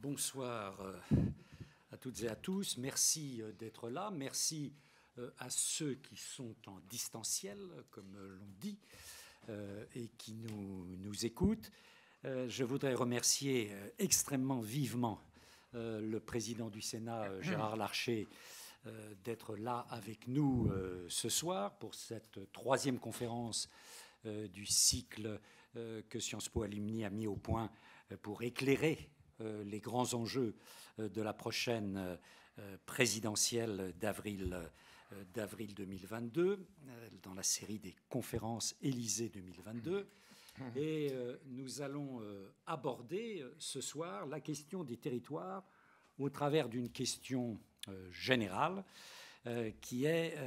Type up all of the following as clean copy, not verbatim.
Bonsoir à toutes et à tous. Merci d'être là. Merci à ceux qui sont en distanciel, comme l'on dit, et qui nous écoutent. Je voudrais remercier extrêmement vivement le président du Sénat, Gérard Larcher, d'être là avec nous ce soir pour cette troisième conférence du cycle que Sciences Po Alumni a mis au point pour éclairer les grands enjeux de la prochaine présidentielle d'avril 2022, dans la série des conférences Élysée 2022. Et nous allons aborder ce soir la question des territoires au travers d'une question générale qui est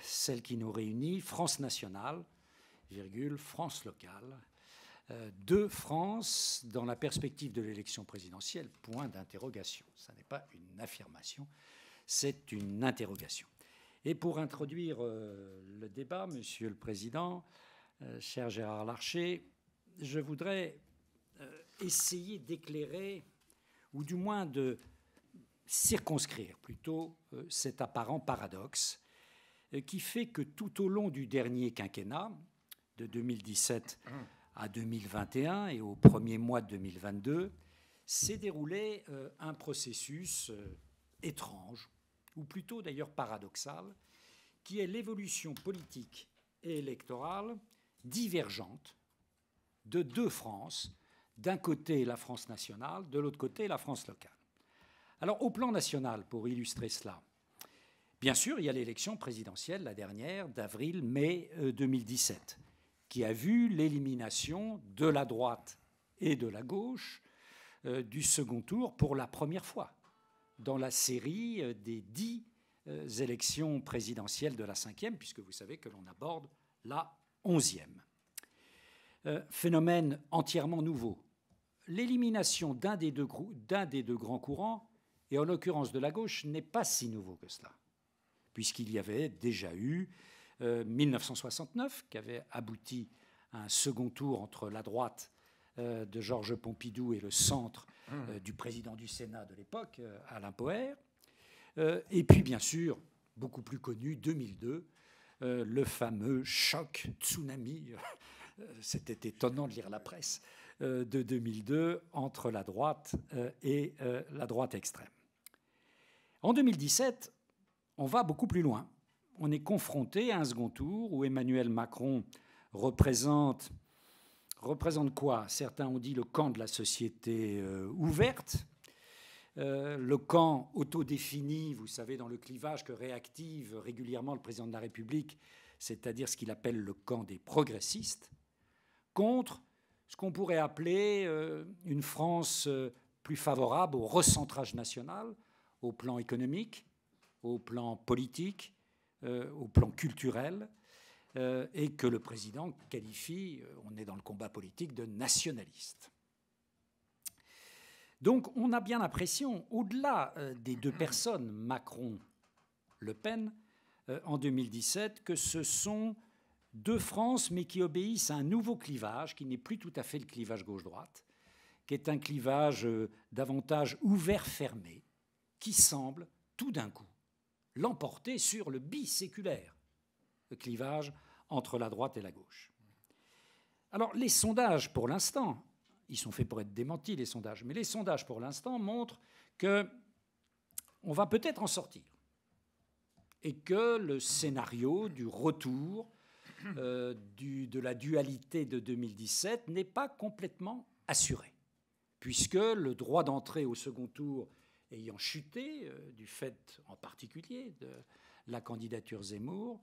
celle qui nous réunit, France nationale, France locale. De France dans la perspective de l'élection présidentielle, point d'interrogation. Ce n'est pas une affirmation, c'est une interrogation. Et pour introduire le débat, Monsieur le Président, cher Gérard Larcher, je voudrais essayer d'éclairer, ou du moins de circonscrire plutôt cet apparent paradoxe qui fait que tout au long du dernier quinquennat, de 2017 à 2021 et au premier mois de 2022, s'est déroulé un processus étrange, ou plutôt d'ailleurs paradoxal, qui est l'évolution politique et électorale divergente de deux France, d'un côté la France nationale, de l'autre côté la France locale. Alors au plan national, pour illustrer cela, bien sûr, il y a l'élection présidentielle, la dernière, d'avril-mai 2017, qui a vu l'élimination de la droite et de la gauche du second tour pour la première fois dans la série des 10 élections présidentielles de la 5e, puisque vous savez que l'on aborde la 11e. Phénomène entièrement nouveau. L'élimination d'un des deux grands courants, et en l'occurrence de la gauche, n'est pas si nouveau que cela, puisqu'il y avait déjà eu 1969, qui avait abouti à un second tour entre la droite de Georges Pompidou et le centre du président du Sénat de l'époque, Alain Poher. Et puis, bien sûr, beaucoup plus connu, 2002, le fameux choc tsunami, c'était étonnant de lire la presse, de 2002 entre la droite et la droite extrême. En 2017, on va beaucoup plus loin. On est confronté à un second tour où Emmanuel Macron représente quoi? Certains ont dit le camp de la société ouverte, le camp autodéfini, vous savez, dans le clivage que réactive régulièrement le président de la République, c'est-à-dire ce qu'il appelle le camp des progressistes, contre ce qu'on pourrait appeler une France plus favorable au recentrage national, au plan économique, au plan politique, au plan culturel, et que le président qualifie, on est dans le combat politique, de nationaliste. Donc on a bien l'impression, au-delà des deux personnes, Macron-Le Pen, en 2017, que ce sont deux France, mais qui obéissent à un nouveau clivage, qui n'est plus tout à fait le clivage gauche-droite, qui est un clivage davantage ouvert-fermé, qui semble, tout d'un coup, l'emporter sur le biséculaire, le clivage entre la droite et la gauche. Alors, les sondages, pour l'instant, ils sont faits pour être démentis, les sondages, mais les sondages, pour l'instant, montrent qu'on va peut-être en sortir et que le scénario du retour de la dualité de 2017 n'est pas complètement assuré, puisque le droit d'entrée au second tour ayant chuté, du fait en particulier de la candidature Zemmour,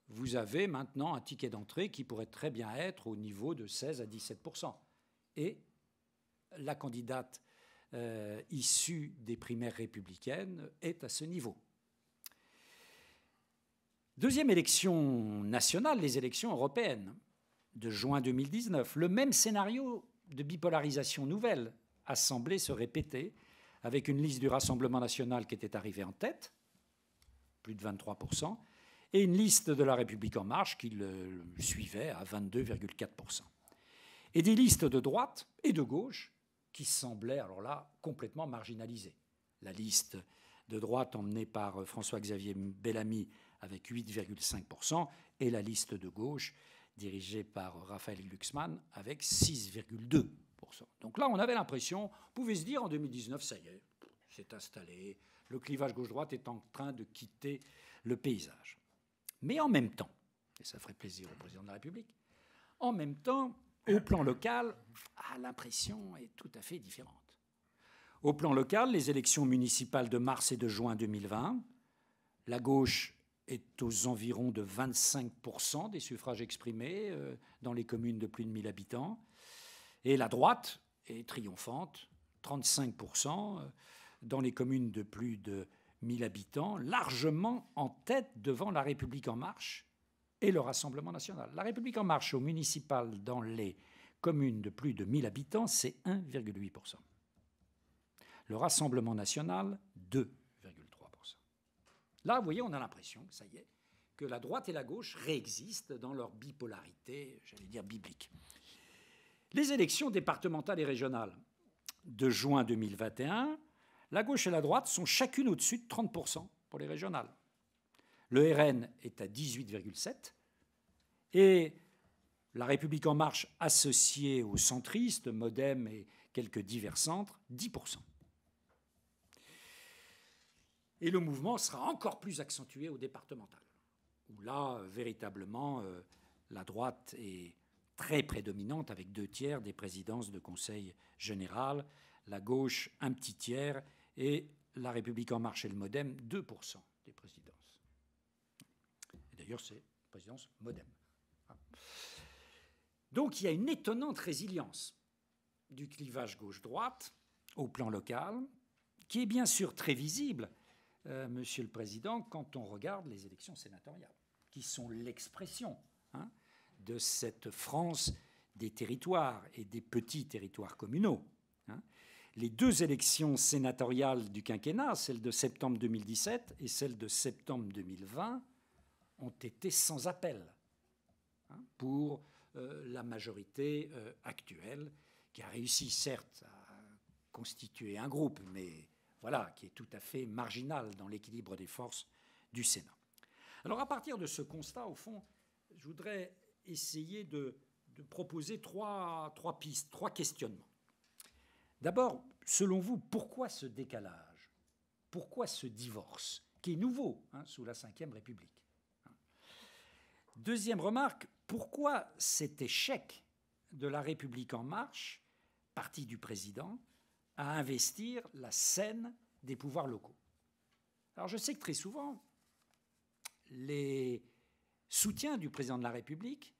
vous avez maintenant un ticket d'entrée qui pourrait très bien être au niveau de 16 à 17%. Et la candidate issue des primaires républicaines est à ce niveau. Deuxième élection nationale, les élections européennes de juin 2019. Le même scénario de bipolarisation nouvelle a semblé se répéter, avec une liste du Rassemblement national qui était arrivée en tête, plus de 23%, et une liste de La République en marche qui le suivait à 22,4%. Et des listes de droite et de gauche qui semblait, alors là, complètement marginalisée. La liste de droite emmenée par François-Xavier Bellamy avec 8,5% et la liste de gauche dirigée par Raphaël Glucksmann avec 6,2%. Donc là, on avait l'impression, on pouvait se dire en 2019, ça y est, c'est installé, le clivage gauche-droite est en train de quitter le paysage. Mais en même temps, et ça ferait plaisir au président de la République, en même temps, au plan local, l'impression est tout à fait différente. Au plan local, les élections municipales de mars et de juin 2020, la gauche est aux environs de 25% des suffrages exprimés dans les communes de plus de 1000 habitants. Et la droite est triomphante, 35% dans les communes de plus de 1000 habitants, largement en tête devant La République En Marche et le Rassemblement National. La République En Marche au municipal dans les communes de plus de 1000 habitants, c'est 1,8%. Le Rassemblement National, 2,3%. Là, vous voyez, on a l'impression, ça y est, que la droite et la gauche réexistent dans leur bipolarité, j'allais dire biblique. Les élections départementales et régionales de juin 2021, la gauche et la droite sont chacune au-dessus de 30% pour les régionales. Le RN est à 18,7% et la République En Marche associée aux centristes, Modem et quelques divers centres, 10%. Et le mouvement sera encore plus accentué au départemental, où là, véritablement, la droite est très prédominante avec 2/3 des présidences de conseil général, la gauche un petit tiers et la République En Marche et le Modem 2% des présidences. Et d'ailleurs, c'est présidence Modem. Donc il y a une étonnante résilience du clivage gauche-droite au plan local, qui est bien sûr très visible, Monsieur le Président, quand on regarde les élections sénatoriales, qui sont l'expression de cette France des territoires et des petits territoires communaux. Les deux élections sénatoriales du quinquennat, celle de septembre 2017 et celle de septembre 2020, ont été sans appel pour la majorité actuelle, qui a réussi certes à constituer un groupe, mais voilà, qui est tout à fait marginal dans l'équilibre des forces du Sénat. Alors à partir de ce constat, au fond, je voudrais essayer de proposer trois pistes, trois questionnements. D'abord, selon vous, pourquoi ce décalage? Pourquoi ce divorce, qui est nouveau sous la Ve République? Deuxième remarque, pourquoi cet échec de la République En Marche, parti du président, à investir la scène des pouvoirs locaux? Alors je sais que très souvent, les soutiens du président de la République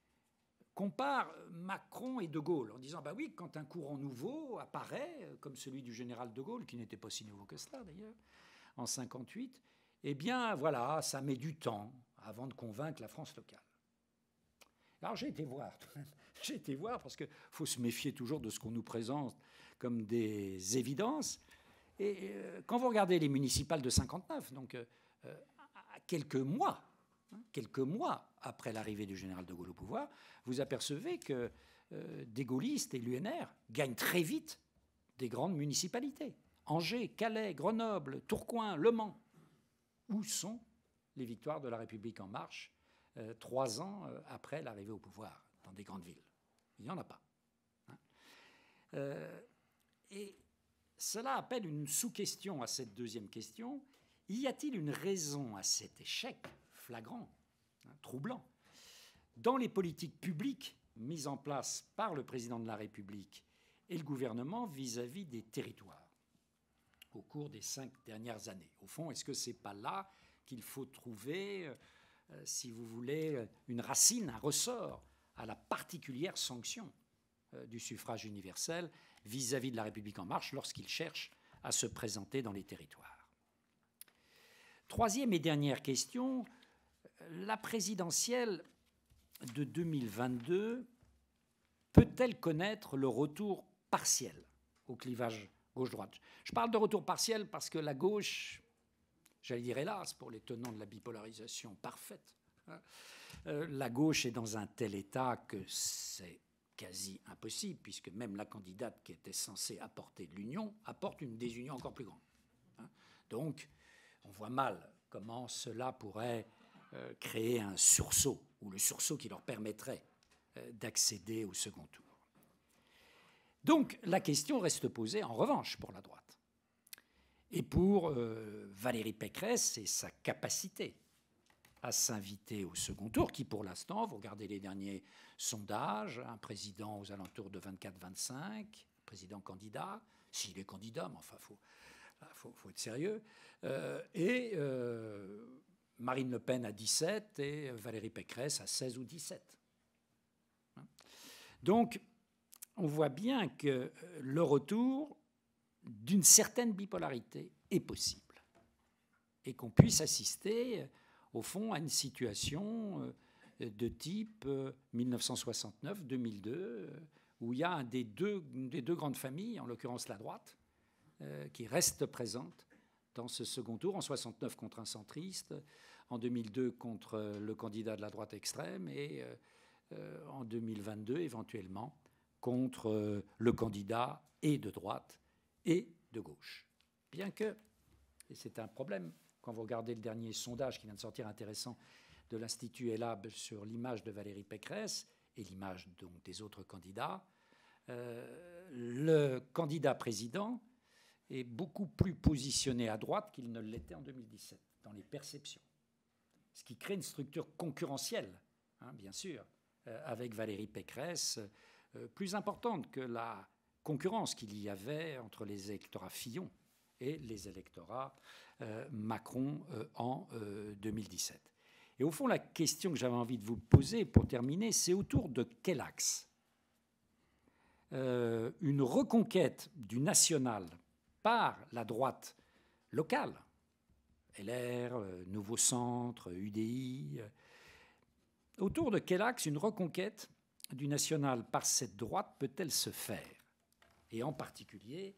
comparent Macron et De Gaulle en disant, bah oui, quand un courant nouveau apparaît, comme celui du général De Gaulle, qui n'était pas si nouveau que cela d'ailleurs, en 1958, eh bien voilà, ça met du temps avant de convaincre la France locale. Alors j'ai été voir parce qu'il faut se méfier toujours de ce qu'on nous présente comme des évidences. Et quand vous regardez les municipales de 59, donc quelques mois après l'arrivée du général de Gaulle au pouvoir, vous apercevez que des gaullistes et l'UNR gagnent très vite des grandes municipalités. Angers, Calais, Grenoble, Tourcoing, Le Mans. Où sont les victoires de la République En Marche 3 ans après l'arrivée au pouvoir dans des grandes villes? Il n'y en a pas. Et cela appelle une sous-question à cette deuxième question. Y a-t-il une raison à cet échec flagrant, troublant, dans les politiques publiques mises en place par le président de la République et le gouvernement vis-à-vis des territoires au cours des 5 dernières années? Au fond, est-ce que ce n'est pas là qu'il faut trouver, si vous voulez, une racine, un ressort à la particulière sanction du suffrage universel vis-à-vis de la République En Marche lorsqu'il cherche à se présenter dans les territoires? Troisième et dernière question, la présidentielle de 2022 peut-elle connaître le retour partiel au clivage gauche-droite? Je parle de retour partiel parce que la gauche, j'allais dire hélas pour les tenants de la bipolarisation parfaite, la gauche est dans un tel état que c'est quasi impossible, puisque même la candidate qui était censée apporter de l'union apporte une désunion encore plus grande. Donc, on voit mal comment cela pourrait créer un sursaut, ou le sursaut qui leur permettrait d'accéder au second tour. Donc, la question reste posée, en revanche, pour la droite. Et pour Valérie Pécresse et sa capacité à s'inviter au second tour, qui pour l'instant, vous regardez les derniers sondages, un président aux alentours de 24-25, président candidat, s'il est candidat, mais enfin, faut être sérieux, et Marine Le Pen à 17 et Valérie Pécresse à 16 ou 17. Donc, on voit bien que le retour d'une certaine bipolarité est possible et qu'on puisse assister, au fond, à une situation de type 1969-2002, où il y a des deux grandes familles, en l'occurrence la droite, qui reste présente dans ce second tour, en 69 contre un centriste, en 2002 contre le candidat de la droite extrême et en 2022 éventuellement contre le candidat et de droite et de gauche. Bien que, et c'est un problème, quand vous regardez le dernier sondage qui vient de sortir intéressant de l'Institut Elab sur l'image de Valérie Pécresse et l'image donc des autres candidats, le candidat président est beaucoup plus positionné à droite qu'il ne l'était en 2017, dans les perceptions. Ce qui crée une structure concurrentielle, bien sûr, avec Valérie Pécresse, plus importante que la concurrence qu'il y avait entre les électorats Fillon et les électorats Macron en 2017. Et au fond, la question que j'avais envie de vous poser pour terminer, c'est autour de quel axe une reconquête du national par la droite locale, LR, Nouveau Centre, UDI, autour de quel axe une reconquête du national par cette droite peut-elle se faire? Et en particulier,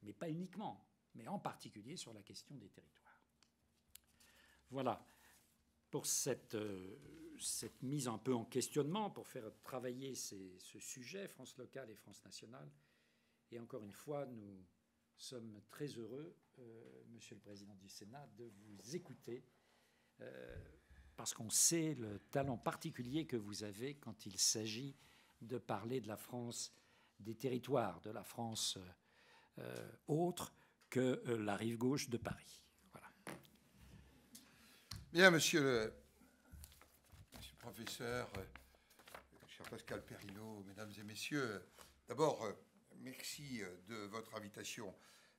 mais pas uniquement, mais en particulier sur la question des territoires. Voilà, pour cette mise un peu en questionnement, pour faire travailler ce sujet, France locale et France nationale. Et encore une fois, nous sommes très heureux, Monsieur le Président du Sénat, de vous écouter, parce qu'on sait le talent particulier que vous avez quand il s'agit de parler de la France des territoires, de la France autre que la rive gauche de Paris. Voilà. Bien, monsieur le professeur, cher Pascal Perrineau, mesdames et messieurs, d'abord, merci de votre invitation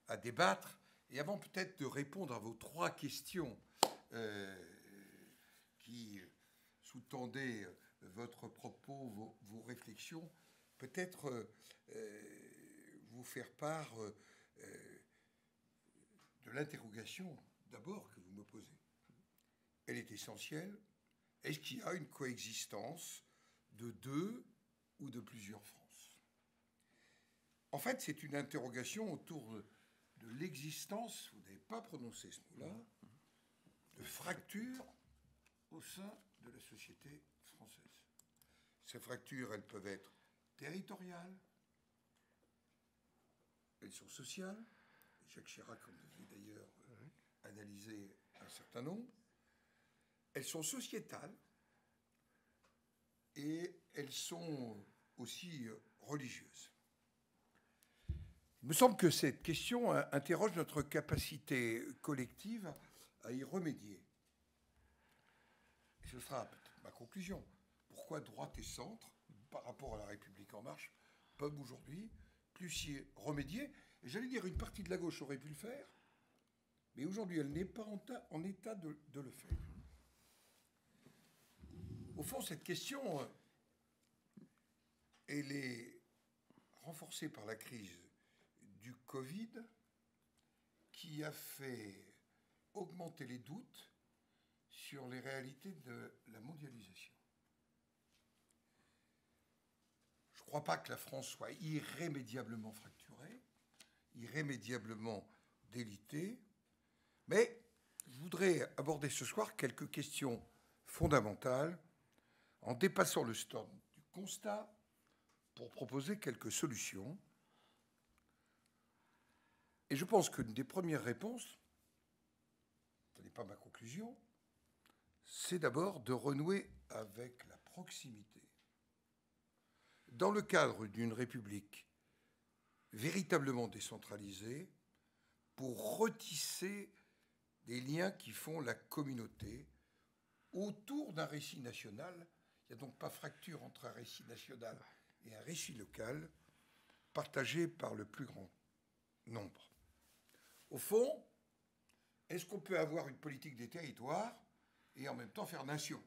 à débattre. Et avant peut-être de répondre à vos trois questions qui sous-tendaient votre propos, vos réflexions, peut-être vous faire part de l'interrogation d'abord que vous me posez. Elle est essentielle. Est-ce qu'il y a une coexistence de deux ou de plusieurs France? En fait, c'est une interrogation autour de l'existence, vous n'avez pas prononcé ce mot-là, de fractures au sein de la société française. Ces fractures, elles peuvent être territoriales, elles sont sociales. Jacques Chirac en avait d'ailleurs analysé un certain nombre. Elles sont sociétales et elles sont aussi religieuses. Il me semble que cette question interroge notre capacité collective à y remédier. Et ce sera peut-être ma conclusion. Pourquoi droite et centre, par rapport à la République en marche, peuvent aujourd'hui plus y remédier? Et j'allais dire, une partie de la gauche aurait pu le faire, mais aujourd'hui, elle n'est pas en état de le faire. Au fond, cette question, elle est renforcée par la crise du Covid, qui a fait augmenter les doutes sur les réalités de la mondialisation. Je ne crois pas que la France soit irrémédiablement fracturée, irrémédiablement délitée, mais je voudrais aborder ce soir quelques questions fondamentales en dépassant le stade du constat pour proposer quelques solutions. Et je pense qu'une des premières réponses, ce n'est pas ma conclusion, c'est d'abord de renouer avec la proximité. Dans le cadre d'une république véritablement décentralisée, pour retisser des liens qui font la communauté autour d'un récit national. Il n'y a donc pas fracture entre un récit national et un récit local partagé par le plus grand nombre. Au fond, est-ce qu'on peut avoir une politique des territoires et en même temps faire nation?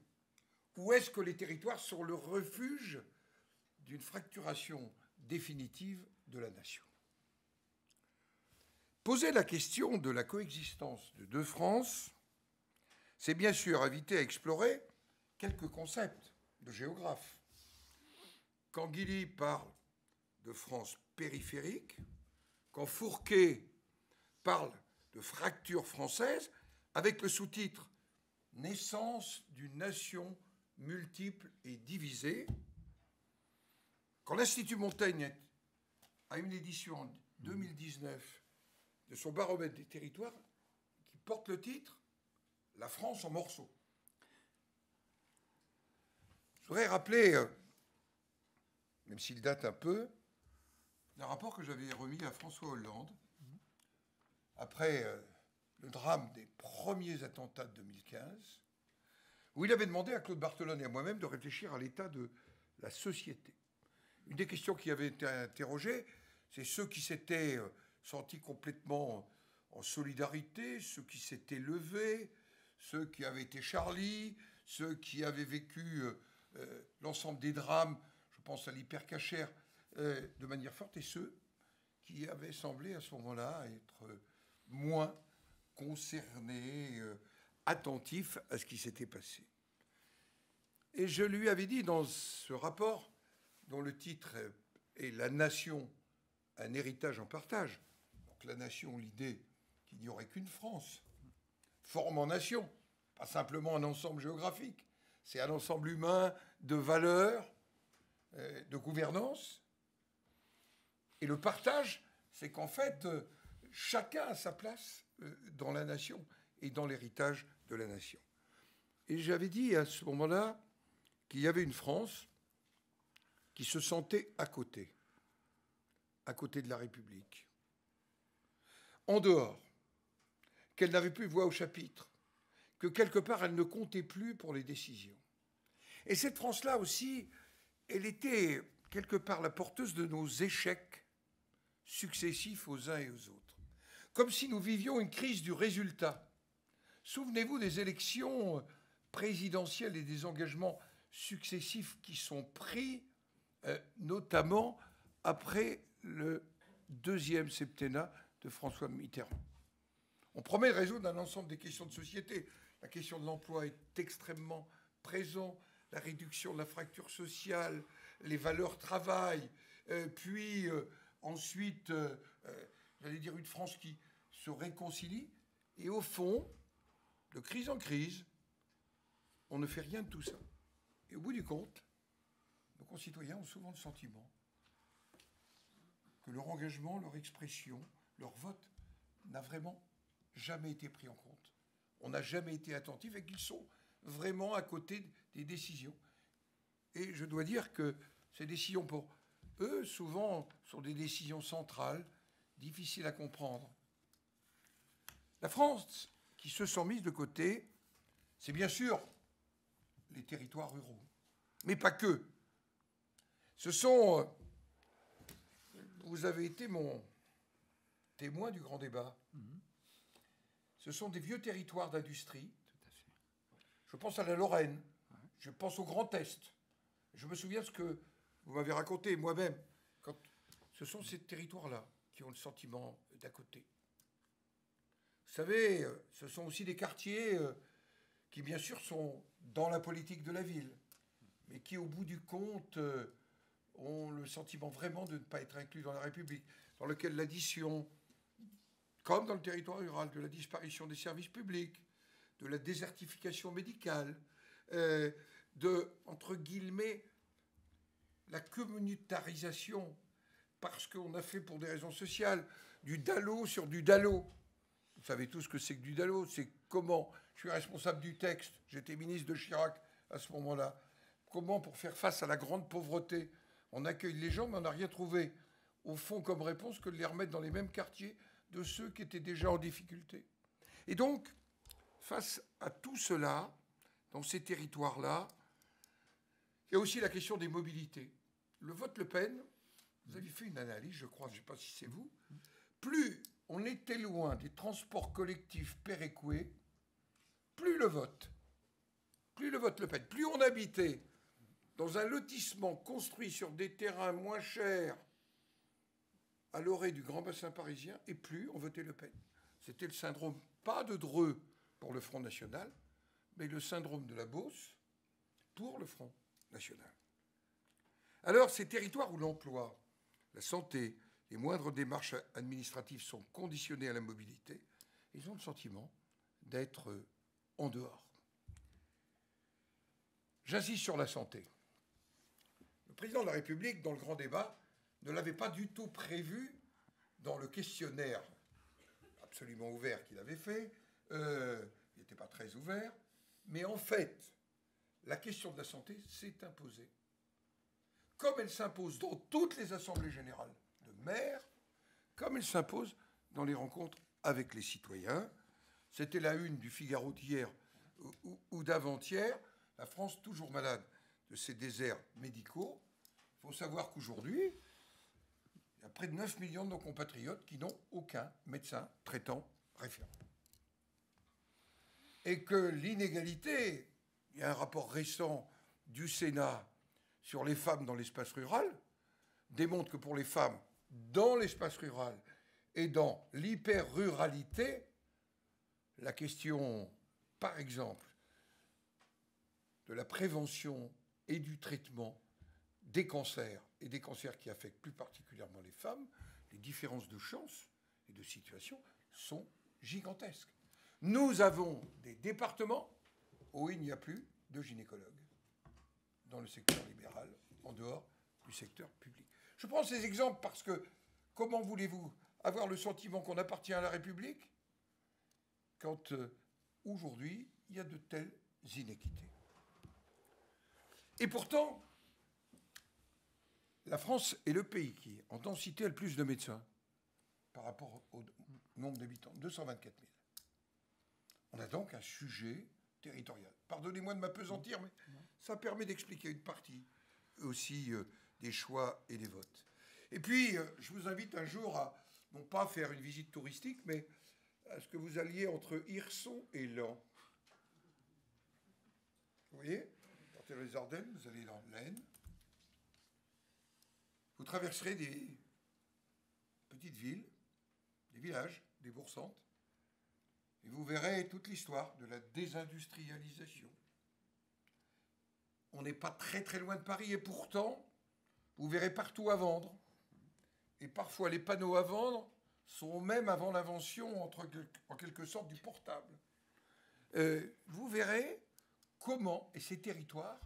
Ou est-ce que les territoires sont le refuge d'une fracturation définitive de la nation? Poser la question de la coexistence de deux France, c'est bien sûr inviter à explorer quelques concepts de géographes. Quand Guilly parle de France périphérique, quand Fourquet parle de fracture française, avec le sous-titre « Naissance d'une nation multiple et divisée », quand l'Institut Montaigne a une édition en 2019 de son baromètre des territoires qui porte le titre « La France en morceaux ». Je voudrais rappeler, même s'il date un peu, un rapport que j'avais remis à François Hollande après le drame des premiers attentats de 2015, où il avait demandé à Claude Barthelone et à moi-même de réfléchir à l'état de la société. Une des questions qui avait été interrogées, c'est ceux qui s'étaient sentis complètement en solidarité, ceux qui s'étaient levés, ceux qui avaient été Charlie, ceux qui avaient vécu l'ensemble des drames, je pense à l'hypercachère, de manière forte, et ceux qui avaient semblé à ce moment-là être moins concernés, attentifs à ce qui s'était passé. Et je lui avais dit dans ce rapport, dont le titre est « La nation, un héritage en partage », donc la nation, l'idée qu'il n'y aurait qu'une France, formant nation, pas simplement un ensemble géographique, c'est un ensemble humain de valeurs, de gouvernance. Et le partage, c'est qu'en fait, chacun a sa place dans la nation et dans l'héritage de la nation. Et j'avais dit à ce moment-là qu'il y avait une France qui se sentait à côté de la République, en dehors, qu'elle n'avait plus voix au chapitre, que quelque part elle ne comptait plus pour les décisions. Et cette France-là aussi, elle était quelque part la porteuse de nos échecs successifs aux uns et aux autres. Comme si nous vivions une crise du résultat. Souvenez-vous des élections présidentielles et des engagements successifs qui sont pris, notamment après le deuxième septennat de François Mitterrand. On promet de résoudre un ensemble des questions de société. La question de l'emploi est extrêmement présente, la réduction de la fracture sociale, les valeurs travail, puis ensuite, j'allais dire une France qui se réconcilie. Et au fond, de crise en crise, on ne fait rien de tout ça. Et au bout du compte, nos concitoyens ont souvent le sentiment que leur engagement, leur expression, leur vote n'a vraiment jamais été pris en compte. On n'a jamais été attentif et qu'ils sont vraiment à côté des décisions. Et je dois dire que ces décisions, pour eux, souvent, sont des décisions centrales, difficiles à comprendre. La France, qui se sent mise de côté, c'est bien sûr les territoires ruraux, mais pas que. Ce sont... Vous avez été mon témoin du grand débat. Ce sont des vieux territoires d'industrie. Je pense à la Lorraine, je pense au Grand Est. Je me souviens de ce que vous m'avez raconté moi-même. Ce sont ces territoires-là qui ont le sentiment d'à côté. Vous savez, ce sont aussi des quartiers qui, bien sûr, sont dans la politique de la ville, mais qui, au bout du compte, ont le sentiment vraiment de ne pas être inclus dans la République, dans lequel l'addition, comme dans le territoire rural, de la disparition des services publics, de la désertification médicale, de, entre guillemets, la communautarisation, parce qu'on a fait pour des raisons sociales du DALO sur du DALO. Vous savez tous ce que c'est que du DALO. C'est comment, je suis responsable du texte, j'étais ministre de Chirac à ce moment-là, comment pour faire face à la grande pauvreté, on accueille les gens, mais on n'a rien trouvé, au fond, comme réponse que de les remettre dans les mêmes quartiers de ceux qui étaient déjà en difficulté. Et donc, face à tout cela, dans ces territoires-là, il y a aussi la question des mobilités. Le vote Le Pen, vous avez fait une analyse, je crois, je ne sais pas si c'est vous, plus on était loin des transports collectifs péréqués, plus le vote Le Pen, plus on habitait dans un lotissement construit sur des terrains moins chers à l'orée du Grand Bassin parisien, et plus on votait Le Pen. C'était le syndrome, pas de Dreux pour le Front National, mais le syndrome de la Beauce pour le Front National. Alors, ces territoires où l'emploi, la santé, les moindres démarches administratives sont conditionnées à la mobilité, ils ont le sentiment d'être en dehors. J'insiste sur la santé. Le président de la République, dans le grand débat, ne l'avait pas du tout prévu dans le questionnaire absolument ouvert qu'il avait fait. Il n'était pas très ouvert. Mais en fait, la question de la santé s'est imposée. Comme elle s'impose dans toutes les assemblées générales de maires, comme elle s'impose dans les rencontres avec les citoyens. C'était la une du Figaro d'hier ou d'avant-hier. La France toujours malade de ses déserts médicaux. Il faut savoir qu'aujourd'hui, il y a près de 9 millions de nos compatriotes qui n'ont aucun médecin traitant référent. Et que l'inégalité, il y a un rapport récent du Sénat sur les femmes dans l'espace rural, démontre que pour les femmes dans l'espace rural et dans l'hyper-ruralité, la question, par exemple, de la prévention et du traitement des cancers, et des cancers qui affectent plus particulièrement les femmes, les différences de chances et de situation sont gigantesques. Nous avons des départements où il n'y a plus de gynécologues dans le secteur libéral, en dehors du secteur public. Je prends ces exemples parce que comment voulez-vous avoir le sentiment qu'on appartient à la République quand aujourd'hui il y a de telles inéquités? Et pourtant, la France est le pays qui, en densité, a le plus de médecins par rapport au nombre d'habitants, 224 000. On a donc un sujet territorial. Pardonnez-moi de m'appesantir, mais ça permet d'expliquer une partie aussi des choix et des votes. Et puis, je vous invite un jour à, non pas faire une visite touristique, mais à ce que vous alliez entre Hirson et Laon. Vous voyez, vous partez dans les Ardennes, vous allez dans l'Aisne. Vous traverserez des petites villes, des villages, des bourg-centres, et vous verrez toute l'histoire de la désindustrialisation. On n'est pas très très loin de Paris, et pourtant, vous verrez partout à vendre. Et parfois, les panneaux à vendre sont même avant l'invention, en quelque sorte, du portable. Vous verrez comment, et ces territoires,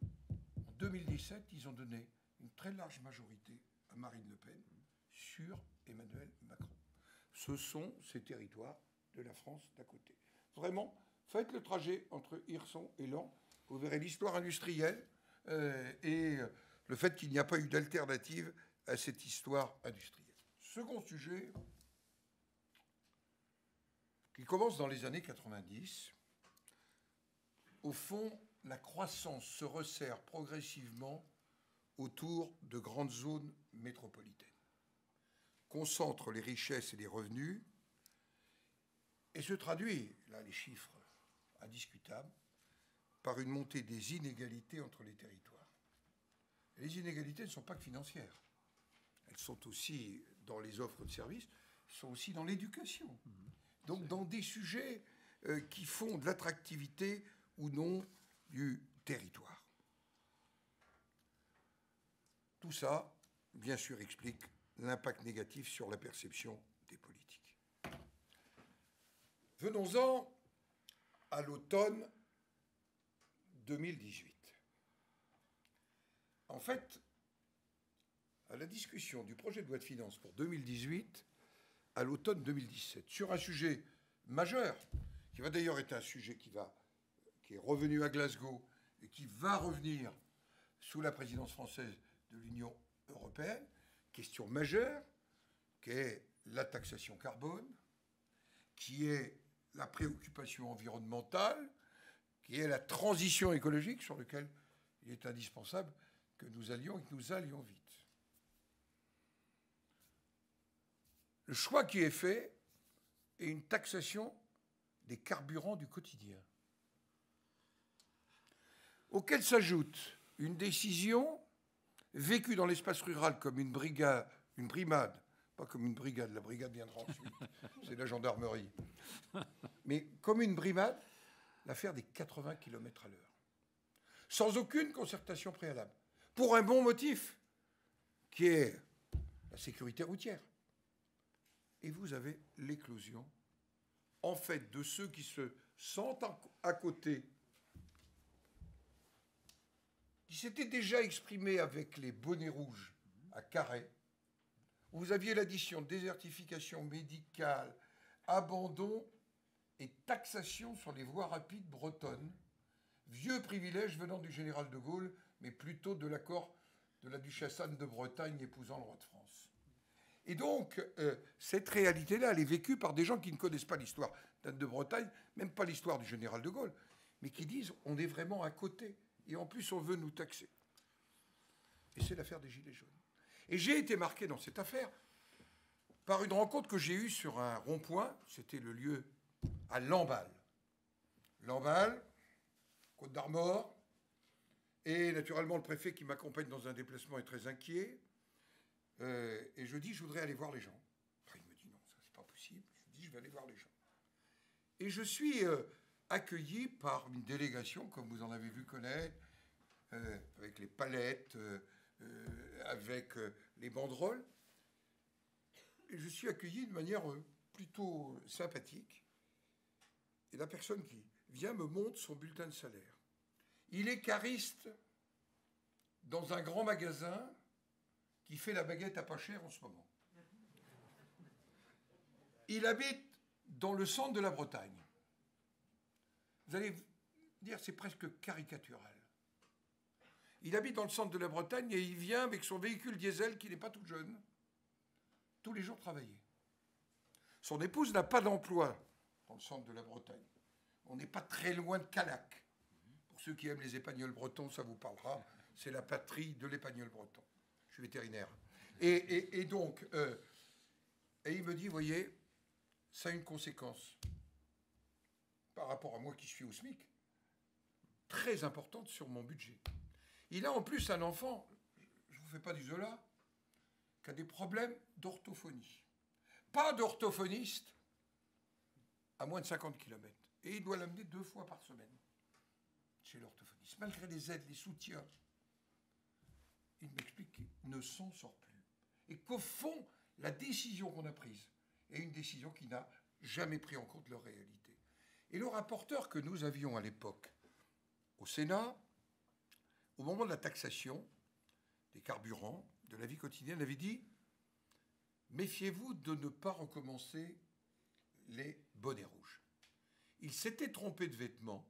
en 2017, ils ont donné une très large majorité à Marine Le Pen sur Emmanuel Macron. Ce sont ces territoires de la France d'à côté. Vraiment, faites le trajet entre Hirson et Laon. Vous verrez l'histoire industrielle et le fait qu'il n'y a pas eu d'alternative à cette histoire industrielle. Second sujet, qui commence dans les années 90. Au fond, la croissance se resserre progressivement autour de grandes zones métropolitaines, concentre les richesses et les revenus, et se traduit, là les chiffres indiscutables, par une montée des inégalités entre les territoires. Et les inégalités ne sont pas que financières. Elles sont aussi dans les offres de services, elles sont aussi dans l'éducation. Donc dans des sujets qui font de l'attractivité ou non du territoire. Tout ça, bien sûr, explique l'impact négatif sur la perception des politiques. Venons-en à l'automne 2018. en fait, à la discussion du projet de loi de finances pour 2018, à l'automne 2017, sur un sujet majeur, qui va d'ailleurs être un sujet qui est revenu à Glasgow et qui va revenir sous la présidence française de l'Union européenne, question majeure, qui est la taxation carbone, qui est la préoccupation environnementale, qui est la transition écologique, sur laquelle il est indispensable que nous allions et que nous allions vite. Le choix qui est fait est une taxation des carburants du quotidien, auquel s'ajoute une décision vécue dans l'espace rural comme une brimade, pas comme une brigade, la brigade viendra ensuite, c'est la gendarmerie, mais comme une brimade, l'affaire des 80 km/h, sans aucune concertation préalable, pour un bon motif, qui est la sécurité routière. Et vous avez l'éclosion, en fait, de ceux qui se sentent à côté, qui s'étaient déjà exprimés avec les bonnets rouges à Carhaix, où vous aviez l'addition désertification médicale, abandon et taxation sur les voies rapides bretonnes, vieux privilège venant du général de Gaulle, mais plutôt de l'accord de la duchesse Anne de Bretagne épousant le roi de France. Et donc, cette réalité-là, elle est vécue par des gens qui ne connaissent pas l'histoire d'Anne de Bretagne, même pas l'histoire du général de Gaulle, mais qui disent on est vraiment à côté, et en plus on veut nous taxer. Et c'est l'affaire des Gilets jaunes. Et j'ai été marqué dans cette affaire par une rencontre que j'ai eue sur un rond-point, c'était le lieu à Lamballe. Lamballe, Côte d'Armor, et naturellement le préfet qui m'accompagne dans un déplacement est très inquiet. Et je dis, je voudrais aller voir les gens. Après, il me dit, non, ça c'est pas possible. Je dis, je vais aller voir les gens. Et je suis accueilli par une délégation, comme vous en avez vu connaître, avec les palettes, avec les banderoles. Et je suis accueilli de manière plutôt sympathique. Et la personne qui vient me montre son bulletin de salaire. Il est cariste dans un grand magasin qui fait la baguette à pas cher en ce moment. Il habite dans le centre de la Bretagne. Vous allez dire, c'est presque caricatural. Il habite dans le centre de la Bretagne et il vient avec son véhicule diesel, qui n'est pas tout jeune, tous les jours travailler. Son épouse n'a pas d'emploi dans le centre de la Bretagne. On n'est pas très loin de Callac. Pour ceux qui aiment les épagnols bretons, ça vous parlera. C'est la patrie de l'épagnol breton. Je suis vétérinaire. Et donc, il me dit, voyez, ça a une conséquence par rapport à moi qui suis au SMIC, très importante sur mon budget. Il a en plus un enfant, je ne vous fais pas du Zola, qui a des problèmes d'orthophonie. Pas d'orthophoniste à moins de 50 km. Et il doit l'amener 2 fois par semaine chez l'orthophoniste. Malgré les aides, les soutiens, il m'explique qu'il ne s'en sort plus. Et qu'au fond, la décision qu'on a prise est une décision qui n'a jamais pris en compte leur réalité. Et le rapporteur que nous avions à l'époque au Sénat, au moment de la taxation des carburants, de la vie quotidienne, avait dit « Méfiez-vous de ne pas recommencer les bonnets rouges ». Il s'était trompé de vêtements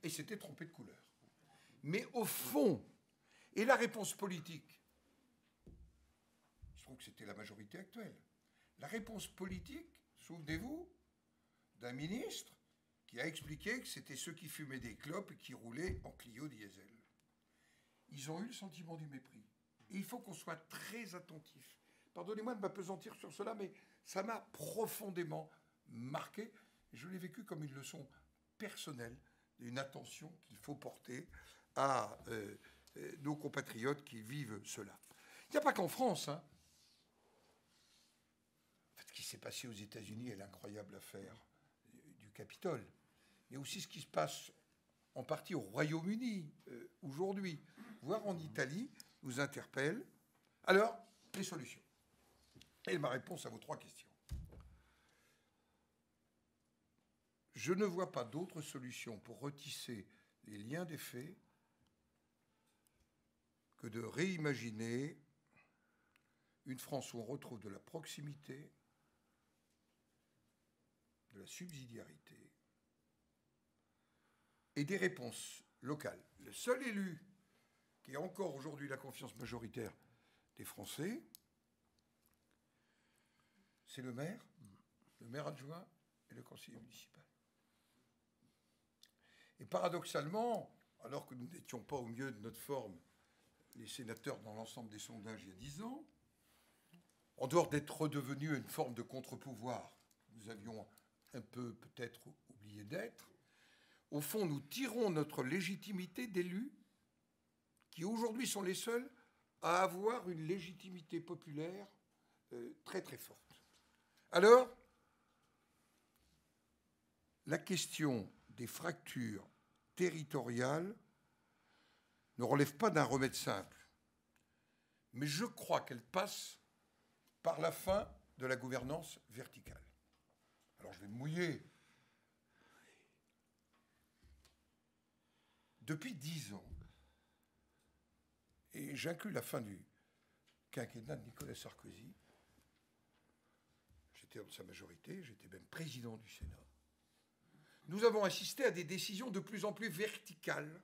et s'était trompé de couleur. Mais au fond, et la réponse politique, je trouve que c'était la majorité actuelle, la réponse politique, souvenez-vous, d'un ministre qui a expliqué que c'était ceux qui fumaient des clopes et qui roulaient en Clio diesel. Ils ont eu le sentiment du mépris. Et il faut qu'on soit très attentif. Pardonnez-moi de m'appesantir sur cela, mais ça m'a profondément marqué. Je l'ai vécu comme une leçon personnelle d'une attention qu'il faut porter à nos compatriotes qui vivent cela. Il n'y a pas qu'en France. Hein. En fait, ce qui s'est passé aux États-Unis est l'incroyable affaire du Capitole. Mais aussi ce qui se passe en partie au Royaume-Uni aujourd'hui, voire en Italie, nous interpelle. Alors, les solutions. Et ma réponse à vos 3 questions. Je ne vois pas d'autre solution pour retisser les liens des faits que de réimaginer une France où on retrouve de la proximité, de la subsidiarité et des réponses locales. Le seul élu qui a encore aujourd'hui la confiance majoritaire des Français, c'est le maire adjoint et le conseiller municipal. Et paradoxalement, alors que nous n'étions pas au mieux de notre forme, les sénateurs dans l'ensemble des sondages il y a 10 ans, en dehors d'être redevenus une forme de contre-pouvoir, nous avions un peu peut-être oublié d'être, au fond, nous tirons notre légitimité d'élus qui aujourd'hui sont les seuls à avoir une légitimité populaire très très forte. Alors, la question des fractures territoriales ne relève pas d'un remède simple, mais je crois qu'elle passe par la fin de la gouvernance verticale. Alors je vais me mouiller. Depuis 10 ans, et j'inclus la fin du quinquennat de Nicolas Sarkozy, j'étais dans sa majorité, j'étais même président du Sénat, nous avons assisté à des décisions de plus en plus verticales,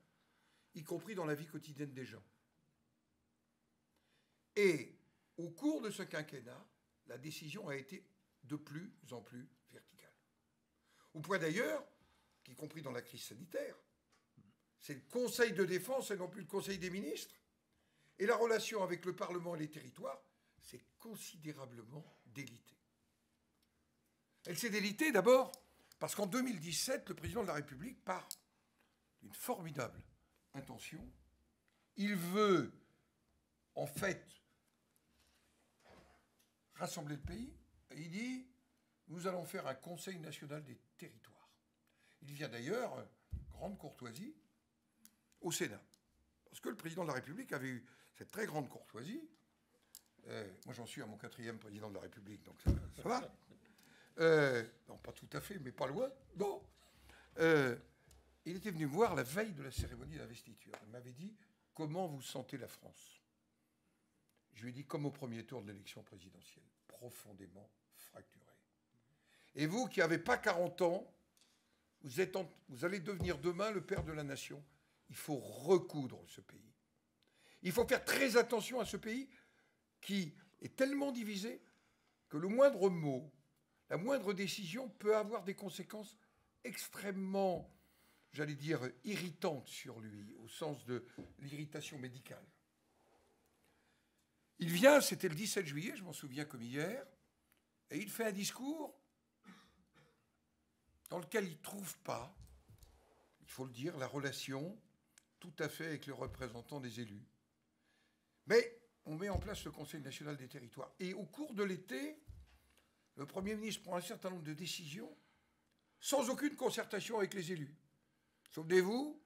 y compris dans la vie quotidienne des gens. Et au cours de ce quinquennat, la décision a été de plus en plus verticale. Au point d'ailleurs qu'y compris dans la crise sanitaire, c'est le Conseil de défense et non plus le Conseil des ministres. Et la relation avec le Parlement et les territoires s'est considérablement délitée. Elle s'est délitée d'abord parce qu'en 2017, le président de la République part d'une formidable intention. Il veut, en fait, rassembler le pays. Et il dit, nous allons faire un Conseil national des territoires. Il vient d'ailleurs, grande courtoisie, au Sénat. Parce que le président de la République avait eu cette très grande courtoisie. Moi, j'en suis à mon 4e président de la République, donc ça va. Non, pas tout à fait, mais pas loin. Bon. Il était venu me voir la veille de la cérémonie d'investiture. Il m'avait dit, comment vous sentez la France? Je lui ai dit, comme au premier tour de l'élection présidentielle, profondément fracturée. Et vous, qui n'avez pas 40 ans, vous allez devenir demain le père de la nation. Il faut recoudre ce pays. Il faut faire très attention à ce pays qui est tellement divisé que le moindre mot, la moindre décision peut avoir des conséquences extrêmement, j'allais dire, irritantes sur lui, au sens de l'irritation médicale. Il vient, c'était le 17 juillet, je m'en souviens comme hier, et il fait un discours dans lequel il ne trouve pas, il faut le dire, la relation tout à fait avec les représentants des élus. Mais on met en place le Conseil national des territoires. Et au cours de l'été, le Premier ministre prend un certain nombre de décisions sans aucune concertation avec les élus. Souvenez-vous,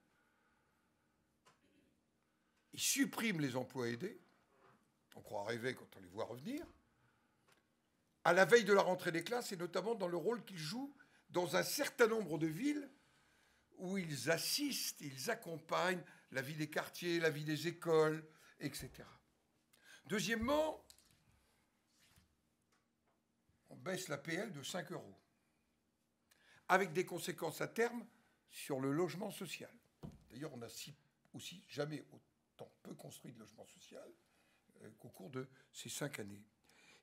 il supprime les emplois aidés. On croit rêver quand on les voit revenir. À la veille de la rentrée des classes, et notamment dans le rôle qu'ils jouent dans un certain nombre de villes où ils assistent, ils accompagnent la vie des quartiers, la vie des écoles, etc. Deuxièmement, on baisse l'APL de 5 €, avec des conséquences à terme sur le logement social. D'ailleurs, on n'a aussi jamais autant peu construit de logement social qu'au cours de ces 5 années.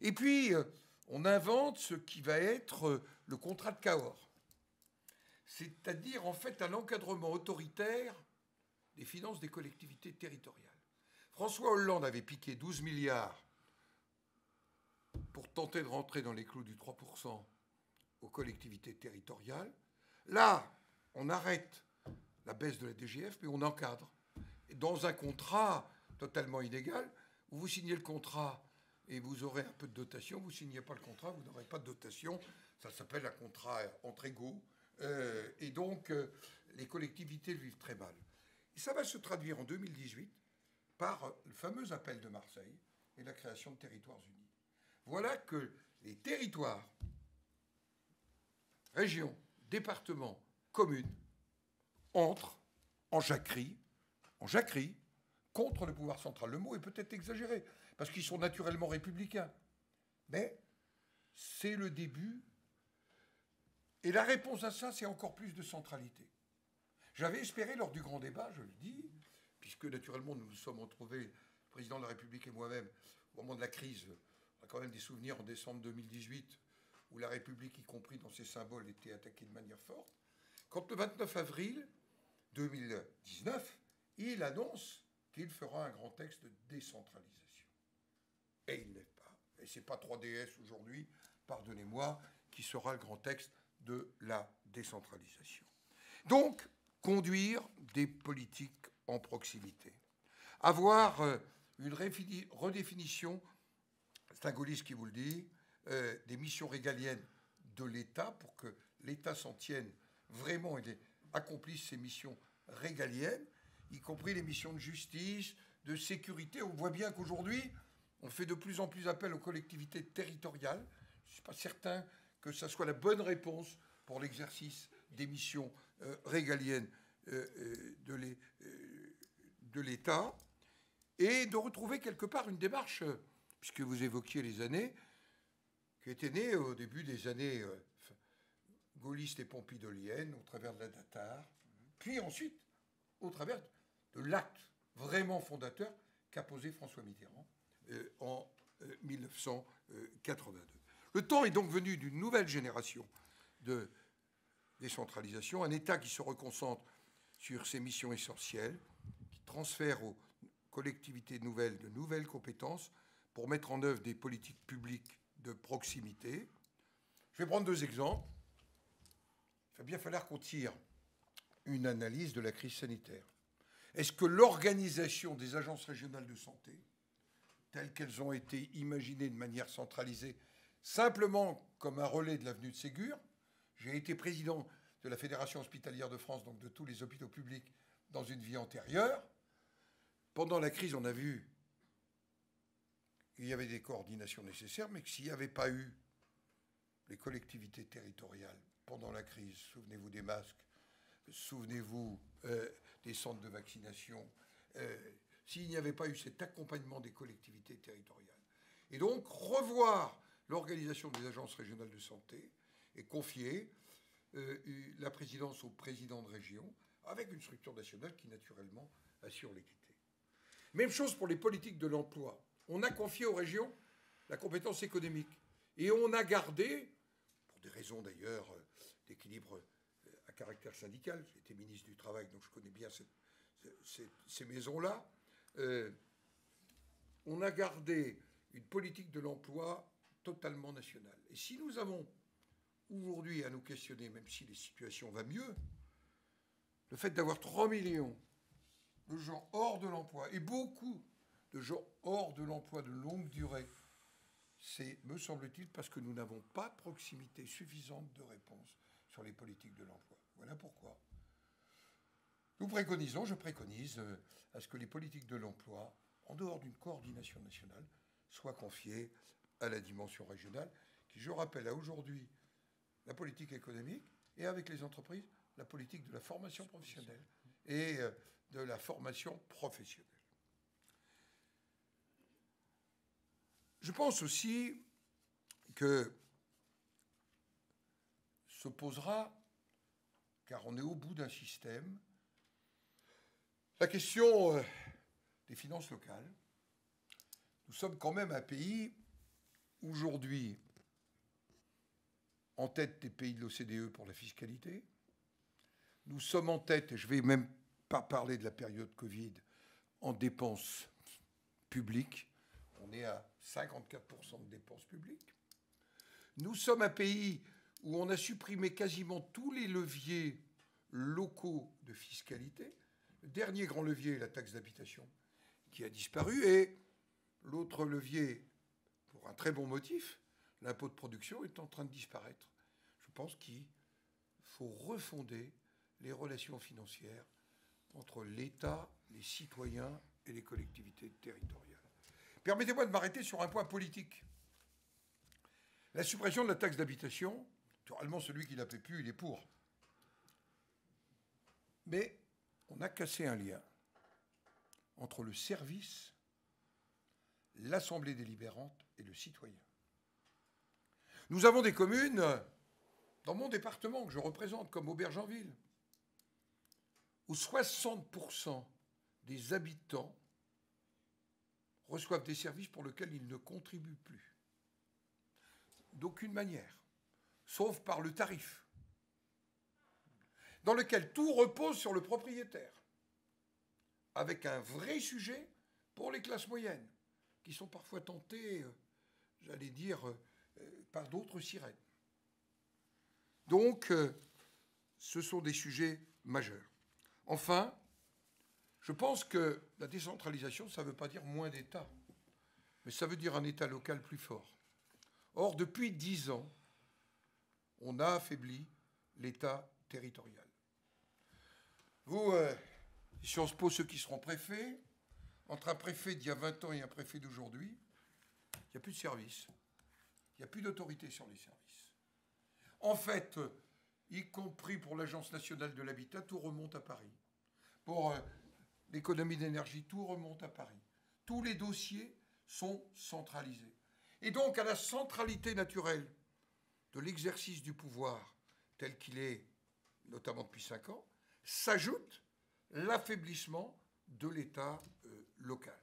Et puis, on invente ce qui va être le contrat de Cahors, c'est-à-dire en fait un encadrement autoritaire des finances des collectivités territoriales. François Hollande avait piqué 12 milliards pour tenter de rentrer dans les clous du 3% aux collectivités territoriales. Là, on arrête la baisse de la DGF, mais on encadre. Et dans un contrat totalement inégal, où vous signez le contrat et vous aurez un peu de dotation, vous ne signez pas le contrat, vous n'aurez pas de dotation. Ça s'appelle un contrat entre égaux. Et donc, les collectivités le vivent très mal. Et ça va se traduire en 2018 par le fameux appel de Marseille et la création de territoires unis. Voilà que les territoires, régions, départements, communes, entrent en jacquerie contre le pouvoir central. Le mot est peut-être exagéré, parce qu'ils sont naturellement républicains. Mais c'est le début. Et la réponse à ça, c'est encore plus de centralité. J'avais espéré lors du grand débat, je le dis, puisque naturellement nous nous sommes retrouvés, le président de la République et moi-même, au moment de la crise, on a quand même des souvenirs en décembre 2018, où la République, y compris dans ses symboles, était attaquée de manière forte. Quand le 29 avril 2019, il annonce qu'il fera un grand texte de décentralisation. Et il n'est pas. Et ce n'est pas 3DS aujourd'hui, pardonnez-moi, qui sera le grand texte de la décentralisation. Donc, conduire des politiques en proximité. Avoir une redéfinition, c'est un gaulliste qui vous le dit, des missions régaliennes de l'État pour que l'État s'en tienne vraiment et accomplisse ses missions régaliennes, y compris les missions de justice, de sécurité. On voit bien qu'aujourd'hui, on fait de plus en plus appel aux collectivités territoriales. Je ne suis pas certain que ça soit la bonne réponse pour l'exercice des missions régaliennes de l'État, et de retrouver quelque part une démarche, puisque vous évoquiez les années, qui était née au début des années gaullistes et pompidoliennes, au travers de la Datar, puis ensuite au travers de l'acte vraiment fondateur qu'a posé François Mitterrand en 1982. Le temps est donc venu d'une nouvelle génération de décentralisation, un État qui se reconcentre sur ses missions essentielles, qui transfère aux collectivités nouvelles de nouvelles compétences pour mettre en œuvre des politiques publiques de proximité. Je vais prendre deux exemples. Il va bien falloir qu'on tire une analyse de la crise sanitaire. Est-ce que l'organisation des agences régionales de santé, telles qu'elles ont été imaginées de manière centralisée, simplement comme un relais de l'avenue de Ségur, j'ai été président de la Fédération hospitalière de France, donc de tous les hôpitaux publics, dans une vie antérieure. Pendant la crise, on a vu qu'il y avait des coordinations nécessaires, mais que s'il n'y avait pas eu les collectivités territoriales pendant la crise, souvenez-vous des masques, souvenez-vous des centres de vaccination, s'il n'y avait pas eu cet accompagnement des collectivités territoriales. Et donc, revoir l'organisation des agences régionales de santé et confier la présidence au président de région, avec une structure nationale qui, naturellement, assure l'équité. Même chose pour les politiques de l'emploi. On a confié aux régions la compétence économique. Et on a gardé, pour des raisons d'ailleurs d'équilibre à caractère syndical, j'étais ministre du Travail, donc je connais bien ces maisons-là, on a gardé une politique de l'emploi totalement nationale. Et si nous avons aujourd'hui à nous questionner, même si les situations vont mieux, le fait d'avoir 3 millions de gens hors de l'emploi et beaucoup de gens hors de l'emploi de longue durée, c'est, me semble-t-il, parce que nous n'avons pas de proximité suffisante de réponse sur les politiques de l'emploi. Voilà pourquoi je préconise à ce que les politiques de l'emploi, en dehors d'une coordination nationale, soient confiées à la dimension régionale, qui, je rappelle, a aujourd'hui la politique économique et avec les entreprises, la politique de la formation professionnelle et de la formation professionnelle. Je pense aussi que se posera, car on est au bout d'un système, la question des finances locales. Nous sommes quand même un pays, aujourd'hui, en tête des pays de l'OCDE pour la fiscalité. Nous sommes en tête, et je ne vais même pas parler de la période Covid, en dépenses publiques. On est à 54% de dépenses publiques. Nous sommes un pays où on a supprimé quasiment tous les leviers locaux de fiscalité. Le dernier grand levier est la taxe d'habitation, qui a disparu, et l'autre levier, pour un très bon motif, l'impôt de production, est en train de disparaître. Je pense qu'il faut refonder les relations financières entre l'État, les citoyens et les collectivités territoriales. Permettez-moi de m'arrêter sur un point politique. La suppression de la taxe d'habitation, naturellement, celui qui l'a fait plus, il est pour. Mais on a cassé un lien entre le service, l'Assemblée délibérante et le citoyen. Nous avons des communes, dans mon département que je représente, comme Aubergenville, où 60% des habitants reçoivent des services pour lesquels ils ne contribuent plus. D'aucune manière, sauf par le tarif, dans lequel tout repose sur le propriétaire, avec un vrai sujet pour les classes moyennes, qui sont parfois tentées, j'allais dire, par d'autres sirènes. Donc, ce sont des sujets majeurs. Enfin, je pense que la décentralisation, ça ne veut pas dire moins d'État, mais ça veut dire un État local plus fort. Or, depuis 10 ans, on a affaibli l'État territorial. Vous, Sciences Po, ceux qui seront préfets, entre un préfet d'il y a 20 ans et un préfet d'aujourd'hui, il n'y a plus de service. Il n'y a plus d'autorité sur les services. En fait, y compris pour l'Agence nationale de l'habitat, tout remonte à Paris. Pour l'économie d'énergie, tout remonte à Paris. Tous les dossiers sont centralisés. Et donc, à la centralité naturelle de l'exercice du pouvoir, tel qu'il est, notamment depuis 5 ans, s'ajoute l'affaiblissement de l'État local.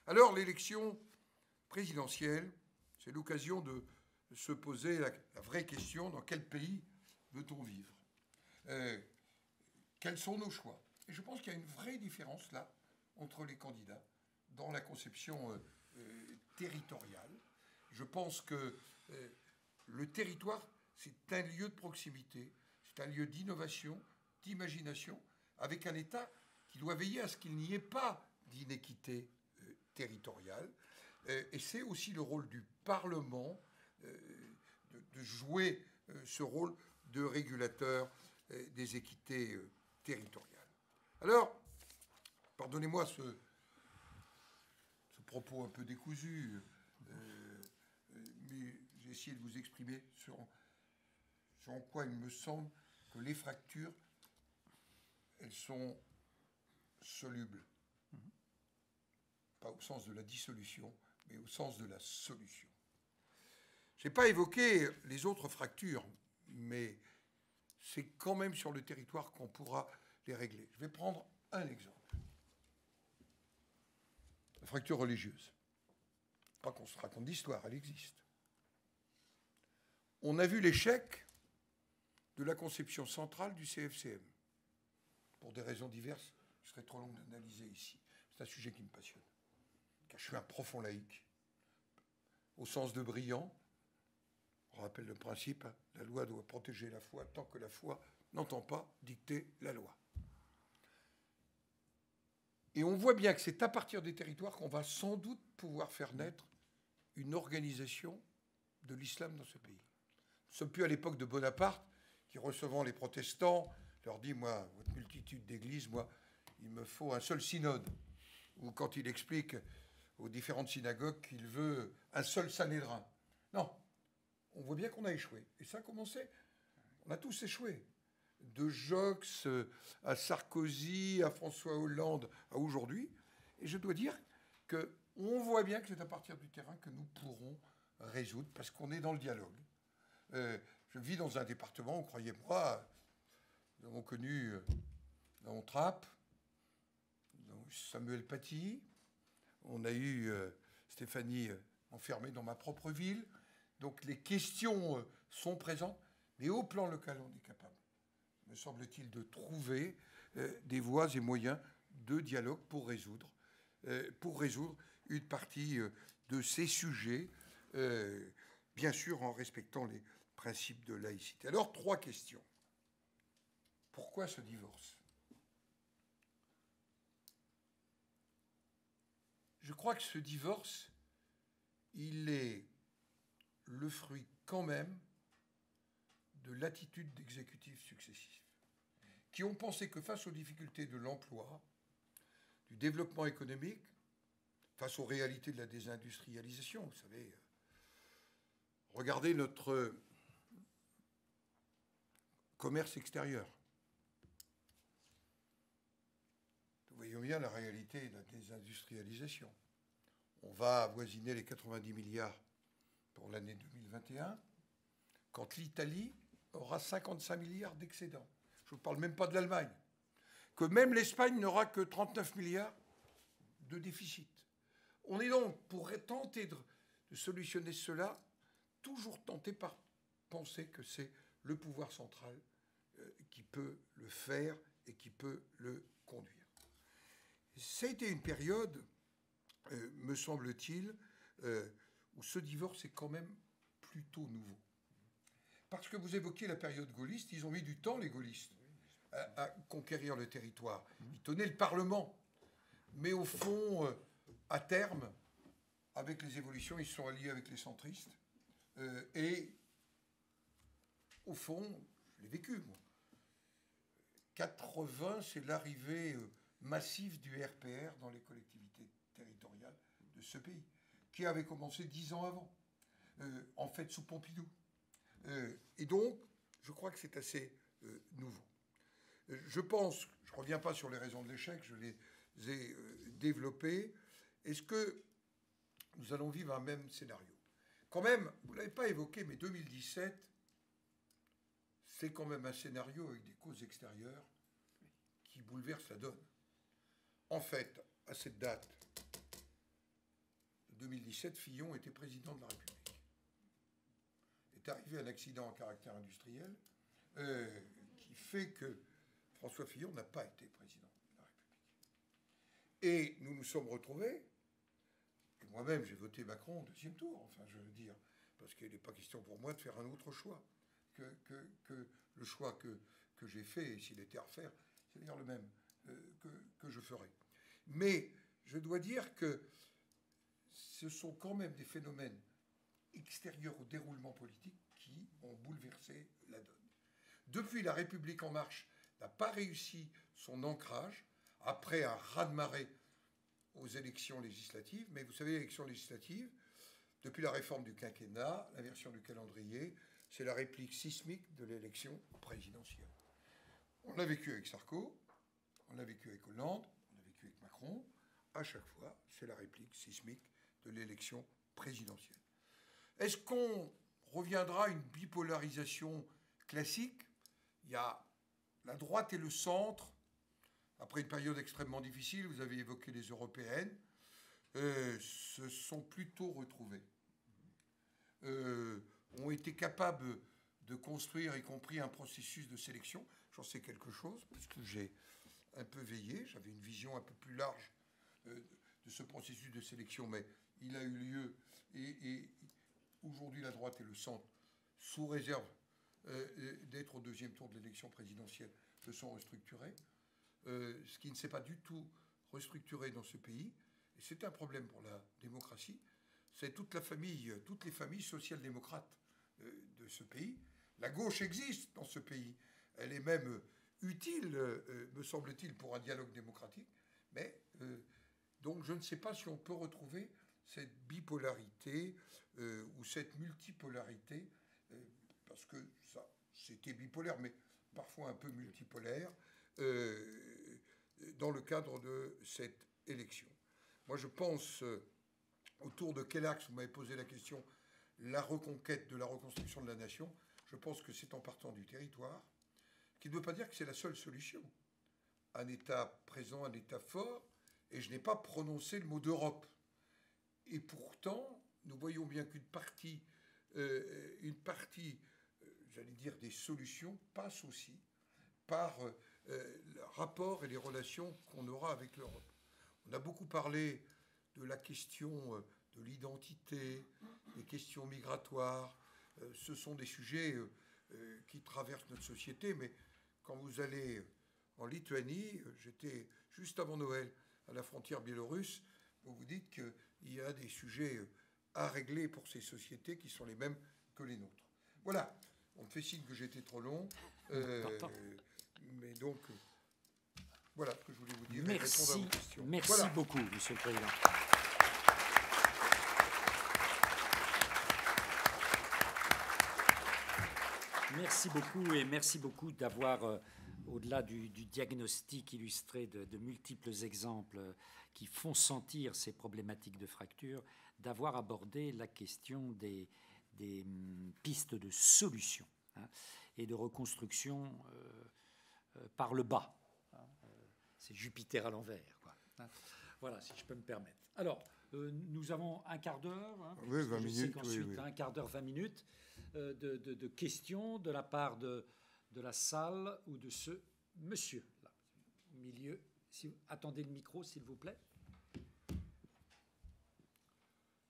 Alors, l'élection présidentielle, c'est l'occasion de se poser la vraie question, dans quel pays veut-on vivre? Quels sont nos choix? Et je pense qu'il y a une vraie différence là entre les candidats dans la conception territoriale. Je pense que le territoire, c'est un lieu de proximité, c'est un lieu d'innovation, d'imagination, avec un État qui doit veiller à ce qu'il n'y ait pas d'inéquité territoriale. Et c'est aussi le rôle du Parlement de jouer ce rôle de régulateur des équités territoriales. Alors, pardonnez-moi ce propos un peu décousu, mais j'ai essayé de vous exprimer sur en quoi il me semble que les fractures, elles sont solubles. Pas au sens de la dissolution, mais au sens de la solution. Je n'ai pas évoqué les autres fractures, mais c'est quand même sur le territoire qu'on pourra les régler. Je vais prendre un exemple. La fracture religieuse. Pas qu'on se raconte d'histoire, elle existe. On a vu l'échec de la conception centrale du CFCM, pour des raisons diverses, ce serait trop long d'analyser ici. C'est un sujet qui me passionne, car je suis un profond laïc. Au sens de Briand, on rappelle le principe, hein, la loi doit protéger la foi tant que la foi n'entend pas dicter la loi. Et on voit bien que c'est à partir des territoires qu'on va sans doute pouvoir faire naître une organisation de l'islam dans ce pays. Nous ne sommes plus à l'époque de Bonaparte, qui, recevant les protestants, leur dit, moi, votre multitude d'églises, moi, il me faut un seul synode. Ou quand il explique aux différentes synagogues qu'il veut un seul Sanhédrin. Non, on voit bien qu'on a échoué. Et ça a commencé, on a tous échoué. De Jox à Sarkozy, à François Hollande, à aujourd'hui. Et je dois dire qu'on voit bien que c'est à partir du terrain que nous pourrons résoudre, parce qu'on est dans le dialogue. Je vis dans un département où, croyez-moi, nous avons connu Trappes, Samuel Paty, on a eu Stéphanie enfermée dans ma propre ville. Donc les questions sont présentes, mais au plan local, on est capable, me semble-t-il, de trouver des voies et moyens de dialogue pour résoudre une partie de ces sujets, bien sûr en respectant les principes de laïcité. Alors, 3 questions. Pourquoi ce divorce? Je crois que ce divorce, il est le fruit quand même de l'attitude d'exécutifs successifs, qui ont pensé que face aux difficultés de l'emploi, du développement économique, face aux réalités de la désindustrialisation, vous savez, regardez notre commerce extérieur. voyons bien la réalité de la désindustrialisation. On va avoisiner les 90 milliards pour l'année 2021, quand l'Italie aura 55 milliards d'excédents. Je ne vous parle même pas de l'Allemagne. Que même l'Espagne n'aura que 39 milliards de déficit. On est donc, pour tenter de solutionner cela, toujours tenté par penser que c'est le pouvoir central qui peut le faire et qui peut le conduire. Ça a été une période, me semble-t-il, où ce divorce est quand même plutôt nouveau. Parce que vous évoquiez la période gaulliste, ils ont mis du temps, les gaullistes, à conquérir le territoire. Ils tenaient le Parlement. Mais au fond, à terme, avec les évolutions, ils se sont alliés avec les centristes. Et au fond, je l'ai vécu, moi. 80, c'est l'arrivée massive du RPR dans les collectivités territoriales de ce pays, qui avait commencé 10 ans avant, en fait sous Pompidou. Et donc, je crois que c'est assez nouveau. Je pense, je ne reviens pas sur les raisons de l'échec, je les ai développées. Est-ce que nous allons vivre un même scénario? Quand même, vous ne l'avez pas évoqué, mais 2017, c'est quand même un scénario avec des causes extérieures qui bouleversent la donne. En fait, à cette date, 2017, Fillon était président de la République. Est arrivé un accident à caractère industriel qui fait que François Fillon n'a pas été président de la République. Et nous nous sommes retrouvés, et moi-même j'ai voté Macron au deuxième tour, enfin je veux dire, parce qu'il n'est pas question pour moi de faire un autre choix que le choix que j'ai fait, et s'il était à refaire, c'est d'ailleurs le même que je ferai. Mais je dois dire que ce sont quand même des phénomènes extérieurs au déroulement politique qui ont bouleversé la donne. Depuis, la République en marche n'a pas réussi son ancrage après un raz-de-marée aux élections législatives. Mais vous savez, les élections législatives, depuis la réforme du quinquennat, l'inversion du calendrier, c'est la réplique sismique de l'élection présidentielle. On l'a vécu avec Sarko, on l'a vécu avec Hollande, on l'a vécu avec Macron. À chaque fois, c'est la réplique sismique de l'élection présidentielle. Est-ce qu'on reviendra à une bipolarisation classique? Il y a la droite et le centre. Après une période extrêmement difficile, vous avez évoqué les européennes, se sont plutôt retrouvés. Ont été capables de construire, y compris un processus de sélection. J'en sais quelque chose, parce que j'ai un peu veillé, j'avais une vision un peu plus large de ce processus de sélection, mais il a eu lieu, et aujourd'hui la droite et le centre, sous réserve d'être au deuxième tour de l'élection présidentielle, se sont restructurés, ce qui ne s'est pas du tout restructuré dans ce pays, et c'est un problème pour la démocratie. C'est toutes les familles social-démocrates de ce pays. La gauche existe dans ce pays. Elle est même utile, me semble-t-il, pour un dialogue démocratique. Mais donc je ne sais pas si on peut retrouver cette bipolarité ou cette multipolarité, parce que ça, c'était bipolaire, mais parfois un peu multipolaire, dans le cadre de cette élection. Moi, je pense... autour de quel axe, vous m'avez posé la question, la reconquête de la reconstruction de la nation, je pense que c'est en partant du territoire, qui ne veut pas dire que c'est la seule solution. Un État présent, un État fort, et je n'ai pas prononcé le mot d'Europe. Et pourtant, nous voyons bien qu'une partie, j'allais dire, des solutions passe aussi par le rapport et les relations qu'on aura avec l'Europe. On a beaucoup parlé de la question de l'identité, des questions migratoires. Ce sont des sujets qui traversent notre société, mais quand vous allez en Lituanie, j'étais juste avant Noël à la frontière biélorusse, vous vous dites qu'il y a des sujets à régler pour ces sociétés qui sont les mêmes que les nôtres. Voilà, on me fait signe que j'étais trop long, mais donc... voilà ce que je voulais vous dire. Merci, répondre à vos questions. Merci voilà. beaucoup, Monsieur le Président. Merci beaucoup et merci beaucoup d'avoir au-delà du diagnostic illustré de multiples exemples qui font sentir ces problématiques de fracture, d'avoir abordé la question des pistes de solution, hein, et de reconstruction par le bas. C'est Jupiter à l'envers, quoi. Voilà, si je peux me permettre. Alors, nous avons un quart d'heure. Hein, oui, 20 minutes. Ensuite, oui. un quart d'heure, 20 minutes de questions de la part de la salle ou de ce monsieur, là, au milieu. Attendez le micro, s'il vous plaît.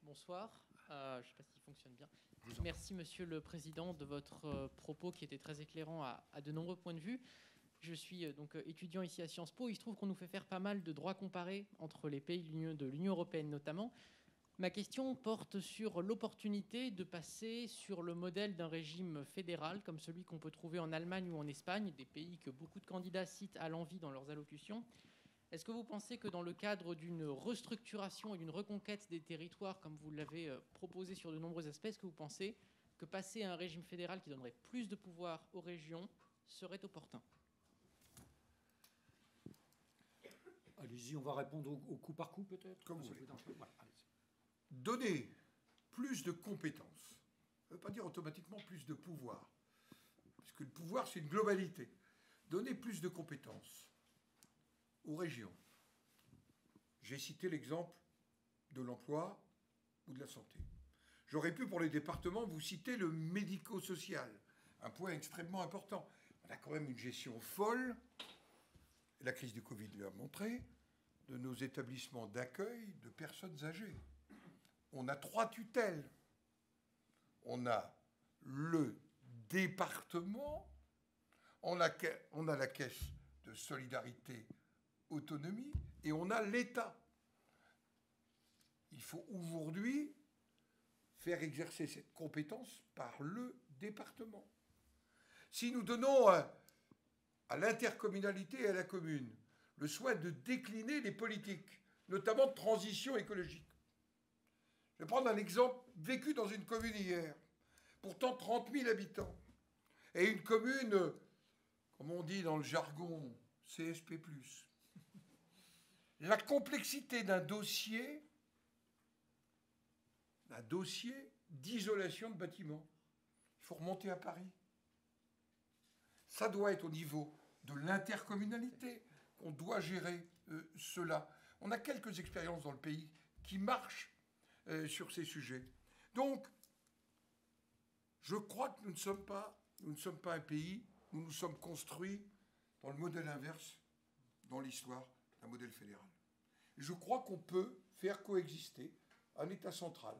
Bonsoir. Je ne sais pas s'il fonctionne bien. Merci, Monsieur le Président, de votre propos qui était très éclairant à de nombreux points de vue. Je suis donc étudiant ici à Sciences Po. Il se trouve qu'on nous fait faire pas mal de droits comparés entre les pays de l'Union européenne notamment. Ma question porte sur l'opportunité de passer sur le modèle d'un régime fédéral comme celui qu'on peut trouver en Allemagne ou en Espagne, des pays que beaucoup de candidats citent à l'envi dans leurs allocutions. Est-ce que vous pensez que dans le cadre d'une restructuration et d'une reconquête des territoires, comme vous l'avez proposé sur de nombreux aspects, est-ce que vous pensez que passer à un régime fédéral qui donnerait plus de pouvoir aux régions serait opportun ? Allez-y, on va répondre au coup par coup peut-être. Comme vous voulez. Voilà, Donner plus de compétences, ça ne veut pas dire automatiquement plus de pouvoir, puisque le pouvoir, c'est une globalité. Donner plus de compétences aux régions. J'ai cité l'exemple de l'emploi ou de la santé. J'aurais pu, pour les départements, vous citer le médico-social, un point extrêmement important. On a quand même une gestion folle, la crise du Covid l'a montré, de nos établissements d'accueil de personnes âgées. On a 3 tutelles. On a le département, on a la caisse de solidarité autonomie et on a l'État. Il faut aujourd'hui faire exercer cette compétence par le département. Si nous donnons à l'intercommunalité et à la commune le soin de décliner les politiques, notamment de transition écologique. Je vais prendre un exemple vécu dans une commune hier, pourtant 30 000 habitants, et une commune, comme on dit dans le jargon, CSP+. La complexité d'un dossier d'isolation de bâtiments. Il faut remonter à Paris. Ça doit être au niveau de l'intercommunalité qu'on doit gérer cela. On a quelques expériences dans le pays qui marchent sur ces sujets. Donc, je crois que nous ne sommes pas un pays, nous nous sommes construits dans le modèle inverse, dans l'histoire d'un modèle fédéral. Je crois qu'on peut faire coexister un État central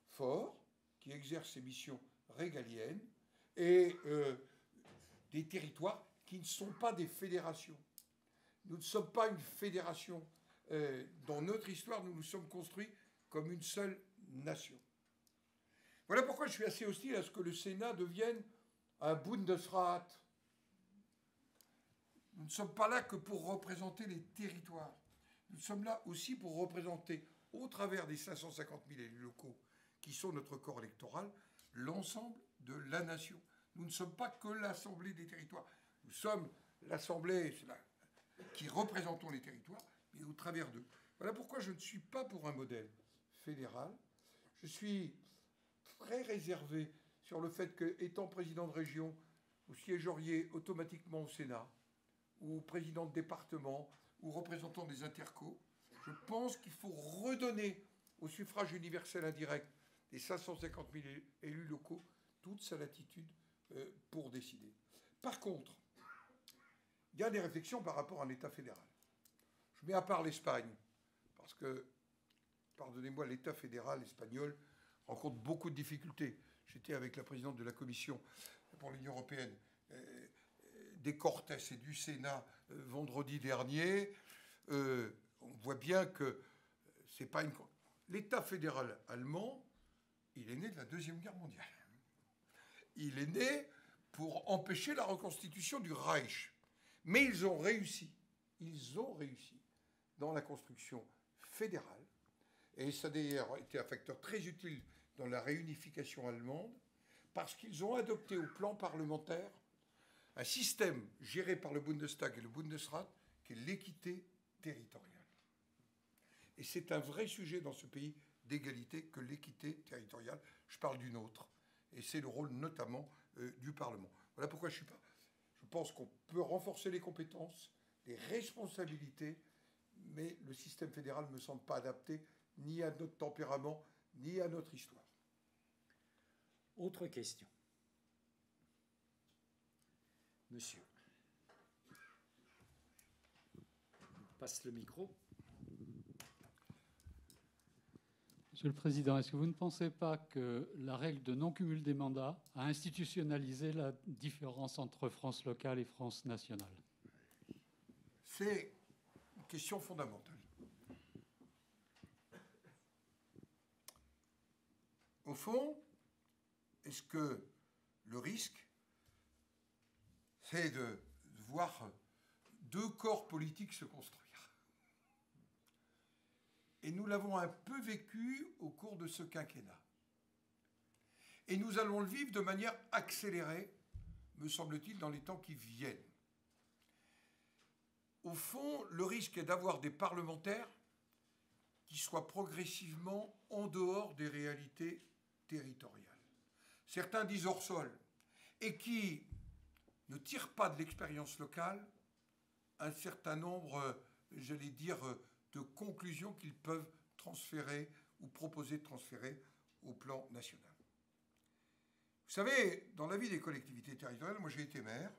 fort, qui exerce ses missions régaliennes, et des territoires qui ne sont pas des fédérations. Nous ne sommes pas une fédération. Dans notre histoire, nous nous sommes construits comme une seule nation. Voilà pourquoi je suis assez hostile à ce que le Sénat devienne un Bundesrat. Nous ne sommes pas là que pour représenter les territoires. Nous sommes là aussi pour représenter, au travers des 550 000 élus locaux qui sont notre corps électoral, l'ensemble de la nation. Nous ne sommes pas que l'Assemblée des territoires. Nous sommes l'Assemblée qui représentons les territoires, mais au travers d'eux. Voilà pourquoi je ne suis pas pour un modèle fédéral. Je suis très réservé sur le fait que, étant président de région, vous siégeriez automatiquement au Sénat, ou président de département, ou représentant des intercos. Je pense qu'il faut redonner au suffrage universel indirect des 550 000 élus locaux toute sa latitude pour décider. Par contre, il y a des réflexions par rapport à un État fédéral. Je mets à part l'Espagne, parce que, pardonnez-moi, l'État fédéral espagnol rencontre beaucoup de difficultés. J'étais avec la présidente de la Commission pour l'Union européenne, des Cortes et du Sénat vendredi dernier. On voit bien que c'est pas une... L'État fédéral allemand, il est né de la Deuxième Guerre mondiale. Il est né pour empêcher la reconstitution du Reich. Mais ils ont réussi dans la construction fédérale. Et ça a d'ailleurs été un facteur très utile dans la réunification allemande, parce qu'ils ont adopté au plan parlementaire un système géré par le Bundestag et le Bundesrat qui est l'équité territoriale. Et c'est un vrai sujet dans ce pays d'égalité que l'équité territoriale. Je parle d'une autre. Et c'est le rôle notamment du Parlement. Voilà pourquoi je pense qu'on peut renforcer les compétences, les responsabilités, mais le système fédéral ne me semble pas adapté ni à notre tempérament, ni à notre histoire. Autre question. Monsieur. Je passe le micro. Monsieur le Président, est-ce que vous ne pensez pas que la règle de non-cumul des mandats a institutionnalisé la différence entre France locale et France nationale? C'est une question fondamentale. Au fond, est-ce que le risque, c'est de voir deux corps politiques se construire? Et nous l'avons un peu vécu au cours de ce quinquennat. Et nous allons le vivre de manière accélérée, me semble-t-il, dans les temps qui viennent. Au fond, le risque est d'avoir des parlementaires qui soient progressivement en dehors des réalités territoriales. Certains disent hors sol, et qui ne tirent pas de l'expérience locale un certain nombre, j'allais dire, de conclusions qu'ils peuvent transférer ou proposer de transférer au plan national. Vous savez, dans la vie des collectivités territoriales, moi j'ai été maire.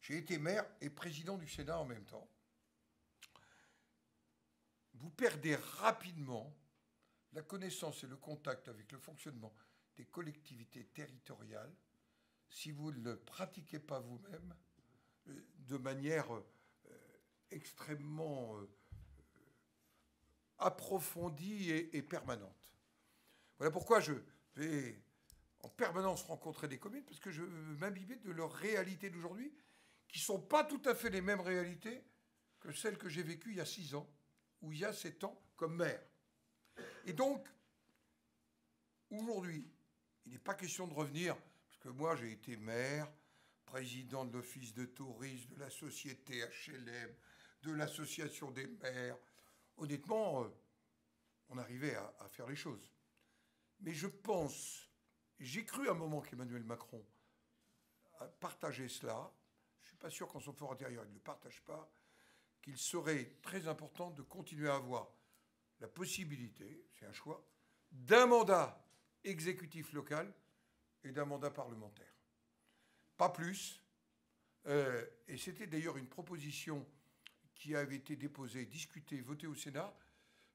J'ai été maire et président du Sénat en même temps. Vous perdez rapidement la connaissance et le contact avec le fonctionnement des collectivités territoriales si vous ne le pratiquez pas vous-même de manière extrêmement approfondie et permanente. Voilà pourquoi je vais en permanence rencontrer des communes, parce que je veux m'imbiber de leur réalité d'aujourd'hui, qui ne sont pas tout à fait les mêmes réalités que celles que j'ai vécues il y a 6 ans, ou il y a 7 ans, comme maire. Et donc, aujourd'hui, il n'est pas question de revenir, parce que moi j'ai été maire, président de l'Office de tourisme, de la société HLM, de l'association des maires. Honnêtement, on arrivait à faire les choses. Mais je pense, j'ai cru à un moment qu'Emmanuel Macron partageait cela. Je ne suis pas sûr qu'en son fort intérieur, il ne le partage pas, qu'il serait très important de continuer à avoir la possibilité, c'est un choix, d'un mandat exécutif local et d'un mandat parlementaire. Pas plus. Et c'était d'ailleurs une proposition qui avait été déposée, discutée, votée au Sénat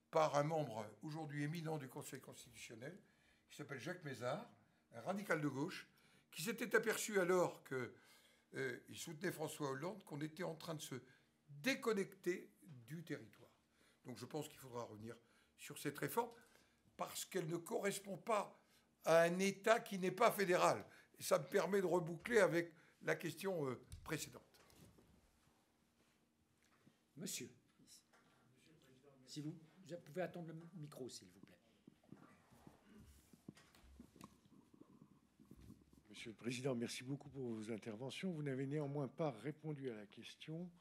par un membre aujourd'hui éminent du Conseil constitutionnel, qui s'appelle Jacques Mézard, un radical de gauche, qui s'était aperçu alors qu'il soutenait François Hollande, qu'on était en train de se déconnecter du territoire. Donc je pense qu'il faudra revenir sur cette réforme, parce qu'elle ne correspond pas à un État qui n'est pas fédéral. Et ça me permet de reboucler avec la question précédente. Monsieur, si vous pouvez attendre le micro, s'il vous plaît. Monsieur le Président, merci beaucoup pour vos interventions. Vous n'avez néanmoins pas répondu à la question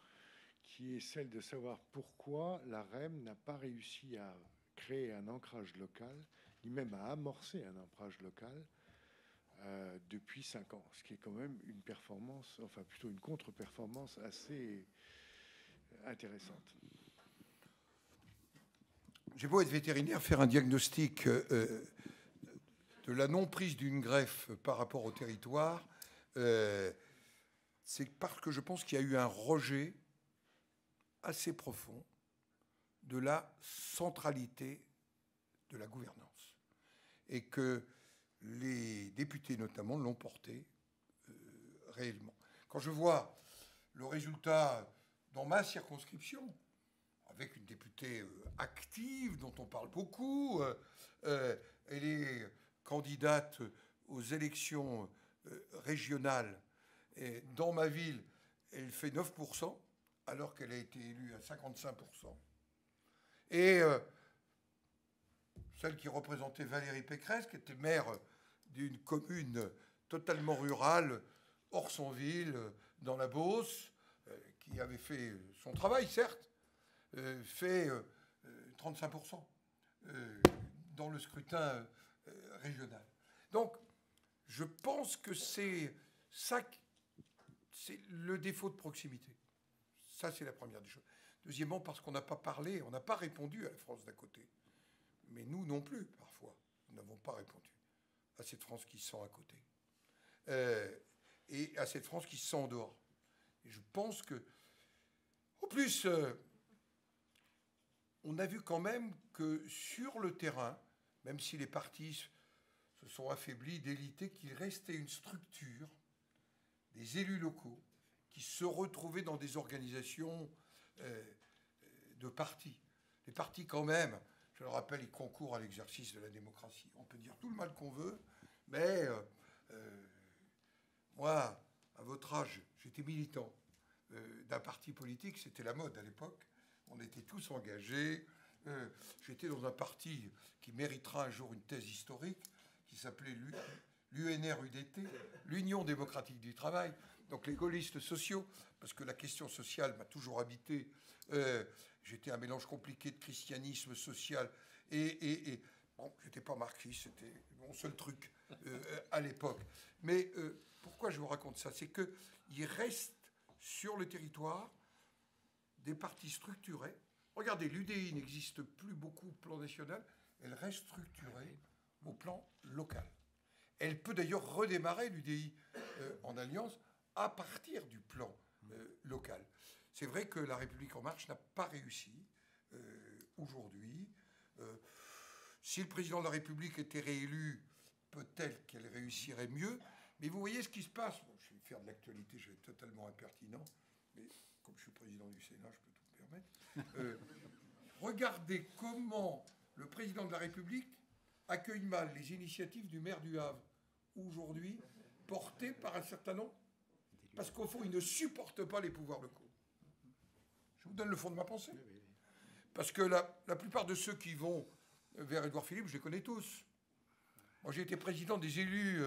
qui est celle de savoir pourquoi la REM n'a pas réussi à créer un ancrage local, ni même à amorcer un ancrage local depuis 5 ans, ce qui est quand même une performance, enfin plutôt une contre-performance assez intéressante. J'ai beau être vétérinaire, faire un diagnostic de la non-prise d'une greffe par rapport au territoire, c'est parce que je pense qu'il y a eu un rejet assez profond de la centralité de la gouvernance. Et que les députés, notamment, l'ont porté réellement. Quand je vois le résultat dans ma circonscription, avec une députée active, dont on parle beaucoup, elle est candidate aux élections régionales, et dans ma ville, elle fait 9%, alors qu'elle a été élue à 55%. Et celle qui représentait Valérie Pécresse, qui était maire d'une commune totalement rurale, Orsonville, dans la Beauce, qui avait fait son travail, certes, fait 35% dans le scrutin régional. Donc, je pense que c'est ça, c'est le défaut de proximité. Ça, c'est la première des choses. Deuxièmement, parce qu'on n'a pas parlé, on n'a pas répondu à la France d'à côté. Mais nous non plus, parfois, nous n'avons pas répondu à cette France qui se sent à côté. Et à cette France qui se sent en dehors. Et je pense que, en plus, on a vu quand même que sur le terrain, même si les partis se sont affaiblis, délités, qu'il restait une structure des élus locaux qui se retrouvaient dans des organisations de partis. Les partis, quand même, je le rappelle, ils concourent à l'exercice de la démocratie. On peut dire tout le mal qu'on veut, mais moi, à votre âge, j'étais militant d'un parti politique, c'était la mode à l'époque. On était tous engagés. J'étais dans un parti qui méritera un jour une thèse historique, qui s'appelait l'UNR-UDT, l'Union démocratique du travail, donc les gaullistes sociaux, parce que la question sociale m'a toujours habité. J'étais un mélange compliqué de christianisme social et bon, j'étais pas marxiste, c'était mon seul truc à l'époque. Mais pourquoi je vous raconte ça? C'est qu'il reste sur le territoire des partis structurés. Regardez, l'UDI n'existe plus beaucoup au plan national, elle reste structurée au plan local. Elle peut d'ailleurs redémarrer, l'UDI, en alliance, à partir du plan local. C'est vrai que la République En Marche n'a pas réussi aujourd'hui. Si le président de la République était réélu, peut-être qu'elle réussirait mieux. Mais vous voyez ce qui se passe. Bon, je vais faire de l'actualité, je vais être totalement impertinent. Mais comme je suis président du Sénat, je peux tout me permettre. Regardez comment le président de la République accueille mal les initiatives du maire du Havre, aujourd'hui portées par un certain nombre, parce qu'au fond, il ne supporte pas les pouvoirs locaux. Je vous donne le fond de ma pensée. Parce que la plupart de ceux qui vont vers Édouard Philippe, je les connais tous. Moi, j'ai été président des élus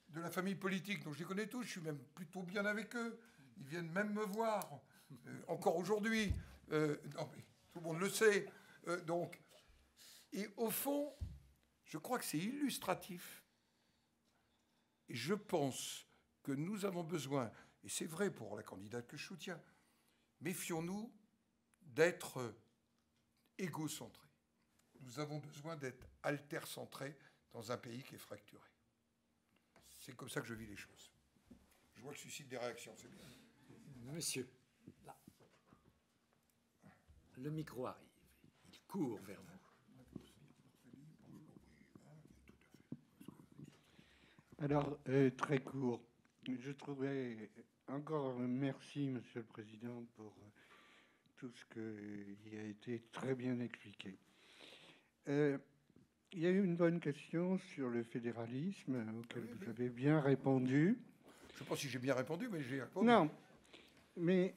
de la famille politique, donc je les connais tous. Je suis même plutôt bien avec eux. Ils viennent même me voir, encore aujourd'hui. Non, mais tout le monde le sait. Donc, et au fond, je crois que c'est illustratif. Et je pense que nous avons besoin, et c'est vrai pour la candidate que je soutiens, méfions-nous d'être égocentrés. Nous avons besoin d'être altercentrés dans un pays qui est fracturé. C'est comme ça que je vis les choses. Je vois que je suscite des réactions, c'est bien. Monsieur, là. Le micro arrive. Il court vers vous. Alors, très court. Je trouvais encore merci, Monsieur le Président, pour tout ce qui a été très bien expliqué. Il y a eu une bonne question sur le fédéralisme, auquel vous avez bien répondu. Je ne sais pas si j'ai bien répondu, mais j'ai répondu. Non, mais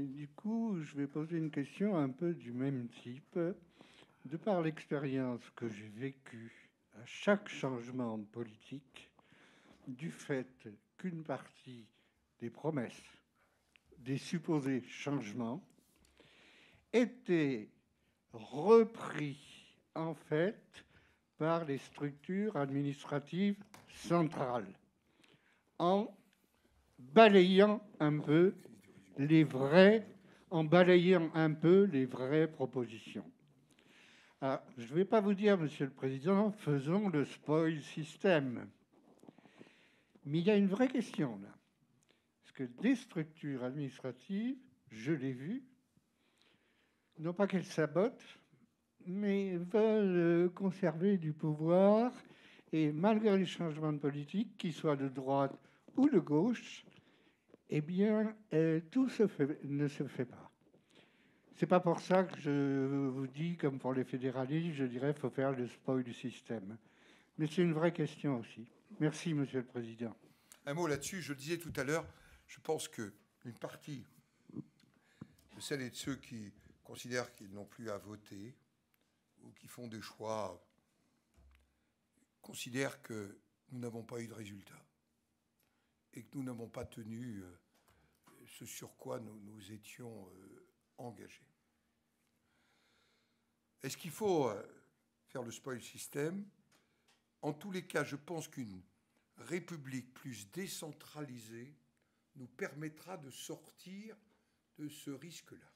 du coup, je vais poser une question un peu du même type. De par l'expérience que j'ai vécue à chaque changement politique, du fait qu'une partie des promesses, des supposés changements, étaient repris en fait par les structures administratives centrales, en balayant un peu les vraies propositions. Alors, je ne vais pas vous dire, Monsieur le Président, faisons le spoil system. Mais il y a une vraie question là. Parce que des structures administratives, je l'ai vu, non pas qu'elles sabotent, mais veulent conserver du pouvoir. Et malgré les changements de politique, qu'ils soient de droite ou de gauche, eh bien, tout ne se fait pas. C'est pas pour ça que je vous dis, comme pour les fédéralistes, je dirais qu'il faut faire le spoil du système. Mais c'est une vraie question aussi. Merci, Monsieur le Président. Un mot là-dessus, je le disais tout à l'heure, je pense qu'une partie de celles et de ceux qui considèrent qu'ils n'ont plus à voter ou qui font des choix considèrent que nous n'avons pas eu de résultat. et que nous n'avons pas tenu ce sur quoi nous étions engagés. Est-ce qu'il faut faire le spoil system? En tous les cas, je pense qu'une république plus décentralisée nous permettra de sortir de ce risque-là.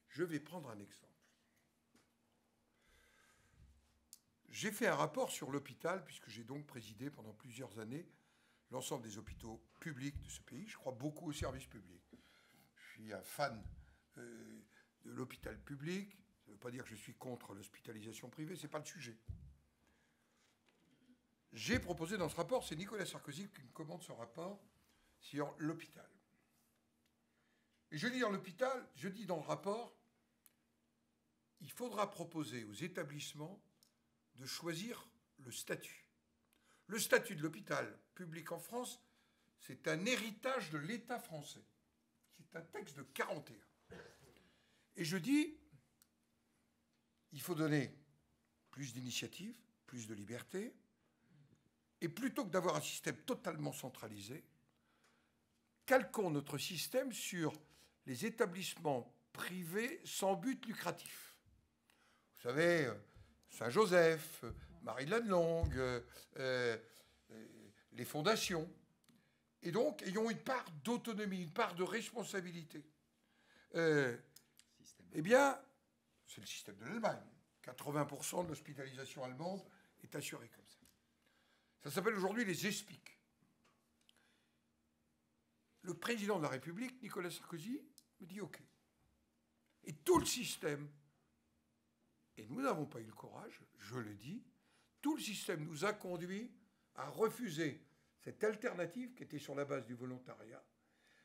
Je vais prendre un exemple. J'ai fait un rapport sur l'hôpital, puisque j'ai donc présidé pendant plusieurs années l'ensemble des hôpitaux publics de ce pays. Je crois beaucoup au service public. Je suis un fan de l'hôpital public. Ça ne veut pas dire que je suis contre l'hospitalisation privée, ce n'est pas le sujet. J'ai proposé dans ce rapport, c'est Nicolas Sarkozy qui me commande ce rapport sur l'hôpital. Et je dis dans l'hôpital, je dis dans le rapport, il faudra proposer aux établissements de choisir le statut. Le statut de l'hôpital public en France, c'est un héritage de l'État français. C'est un texte de 1941. Et je dis, il faut donner plus d'initiatives, plus de liberté, et plutôt que d'avoir un système totalement centralisé, calquons notre système sur les établissements privés sans but lucratif. Vous savez, Saint-Joseph, Marie-de-Langue, les fondations. Et donc, ayons une part d'autonomie, une part de responsabilité. Eh bien, c'est le système de l'Allemagne. 80% de l'hospitalisation allemande est assurée comme ça. Ça s'appelle aujourd'hui les ESPIC. Le président de la République, Nicolas Sarkozy, me dit OK. Et tout le système, et nous n'avons pas eu le courage, je le dis, tout le système nous a conduits à refuser cette alternative qui était sur la base du volontariat,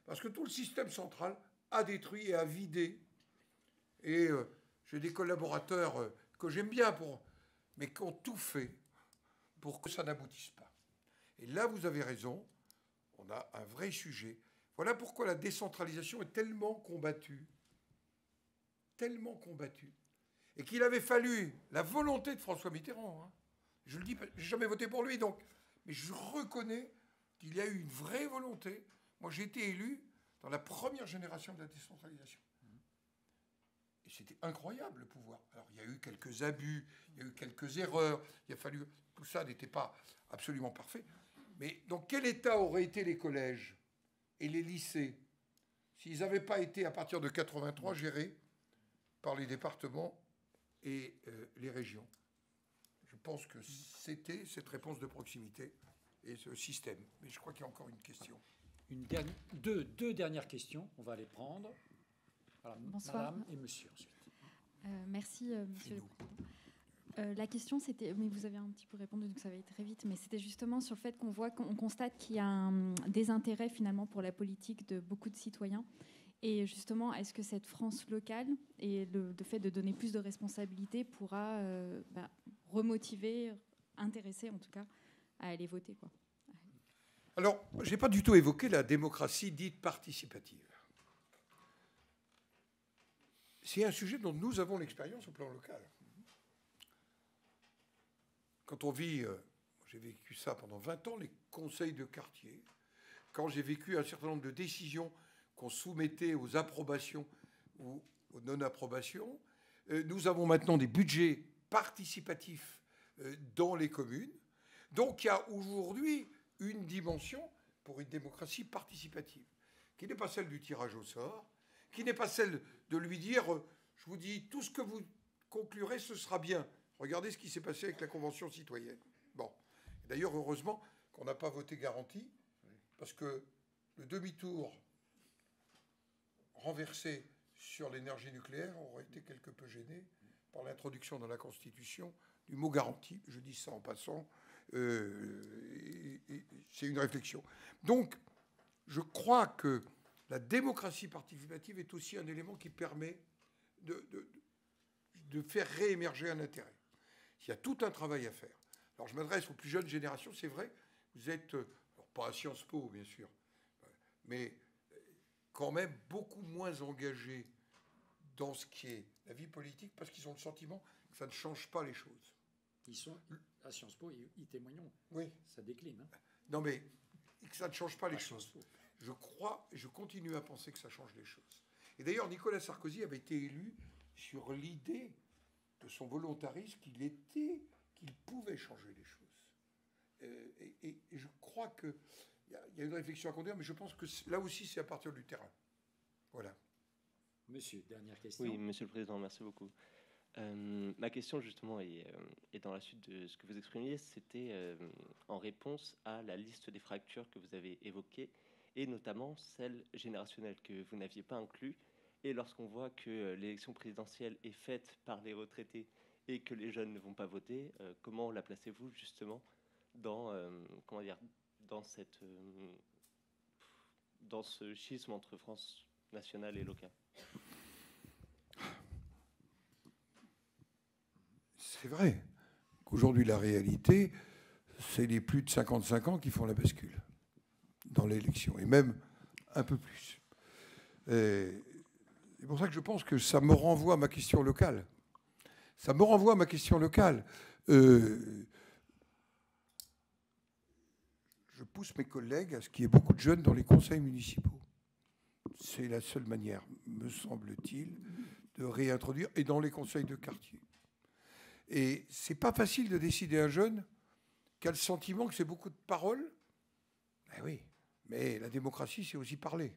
parce que tout le système central a détruit et a vidé. Et j'ai des collaborateurs que j'aime bien, mais qui ont tout fait pour que ça n'aboutisse pas. Et là, vous avez raison, on a un vrai sujet. Voilà pourquoi la décentralisation est tellement combattue, et qu'il avait fallu la volonté de François Mitterrand. Hein. Je le dis, je n'ai jamais voté pour lui, donc, mais je reconnais qu'il y a eu une vraie volonté. Moi, j'ai été élu dans la première génération de la décentralisation. Et c'était incroyable, le pouvoir. Alors, il y a eu quelques abus, il y a eu quelques erreurs, il a fallu... Tout ça n'était pas absolument parfait. Mais dans quel état auraient été les collèges et les lycées s'ils n'avaient pas été, à partir de 1983, gérés par les départements et les régions? Je pense que c'était cette réponse de proximité et ce système. Mais je crois qu'il y a encore une question. Deux dernières questions, on va les prendre. Voilà, bonsoir. Madame et monsieur ensuite. Merci, monsieur le président. La question, c'était, mais vous avez un petit peu répondu, donc ça va aller très vite, mais c'était justement sur le fait qu'on constate qu'il y a un désintérêt finalement pour la politique de beaucoup de citoyens. Et justement, est-ce que cette France locale et le fait de donner plus de responsabilités pourra remotiver, intéresser en tout cas, à aller voter, quoi? Alors, je n'ai pas du tout évoqué la démocratie dite participative. C'est un sujet dont nous avons l'expérience au plan local. Quand on vit, j'ai vécu ça pendant 20 ans, les conseils de quartier, quand j'ai vécu un certain nombre de décisions qu'on soumettait aux approbations ou aux non-approbations, nous avons maintenant des budgets participatifs dans les communes. Donc il y a aujourd'hui une dimension pour une démocratie participative, qui n'est pas celle du tirage au sort, qui n'est pas celle de lui dire « je vous dis, tout ce que vous conclurez, ce sera bien ». Regardez ce qui s'est passé avec la Convention citoyenne. Bon. D'ailleurs, heureusement qu'on n'a pas voté garantie, parce que le demi-tour renversé sur l'énergie nucléaire aurait été quelque peu gêné par l'introduction dans la Constitution du mot garantie. Je dis ça en passant. C'est une réflexion. Donc, je crois que la démocratie participative est aussi un élément qui permet de faire réémerger un intérêt. Il y a tout un travail à faire. Alors, je m'adresse aux plus jeunes générations. C'est vrai, vous êtes, alors pas à Sciences Po, bien sûr, mais quand même beaucoup moins engagés dans ce qui est la vie politique parce qu'ils ont le sentiment que ça ne change pas les choses. Ils sont à Sciences Po, ils témoignent. Oui. Ça décline. Hein. Non, mais et que ça ne change pas les choses. Je crois, et je continue à penser que ça change les choses. Et d'ailleurs, Nicolas Sarkozy avait été élu sur l'idée de son volontarisme qu'il pouvait changer les choses. Et je crois qu'il y a une réflexion à conduire, mais je pense que là aussi, c'est à partir du terrain. Voilà. Monsieur, dernière question. Oui, Monsieur le Président, merci beaucoup. Ma question, justement, est dans la suite de ce que vous exprimiez. C'était en réponse à la liste des fractures que vous avez évoquées, et notamment celle générationnelle que vous n'aviez pas inclue. Et lorsqu'on voit que l'élection présidentielle est faite par les retraités et que les jeunes ne vont pas voter, comment la placez-vous, justement, dans, dans ce schisme entre France nationale et locale? C'est vrai qu'aujourd'hui, la réalité, c'est les plus de 55 ans qui font la bascule dans l'élection, et même un peu plus. C'est pour ça que je pense que ça me renvoie à ma question locale. Ça me renvoie à ma question locale. Je pousse mes collègues à ce qu'il y ait beaucoup de jeunes dans les conseils municipaux. C'est la seule manière, me semble-t-il, de réintroduire, et dans les conseils de quartier. Et c'est pas facile de décider un jeune qui a le sentiment que c'est beaucoup de paroles. Ben oui, mais la démocratie, c'est aussi parler.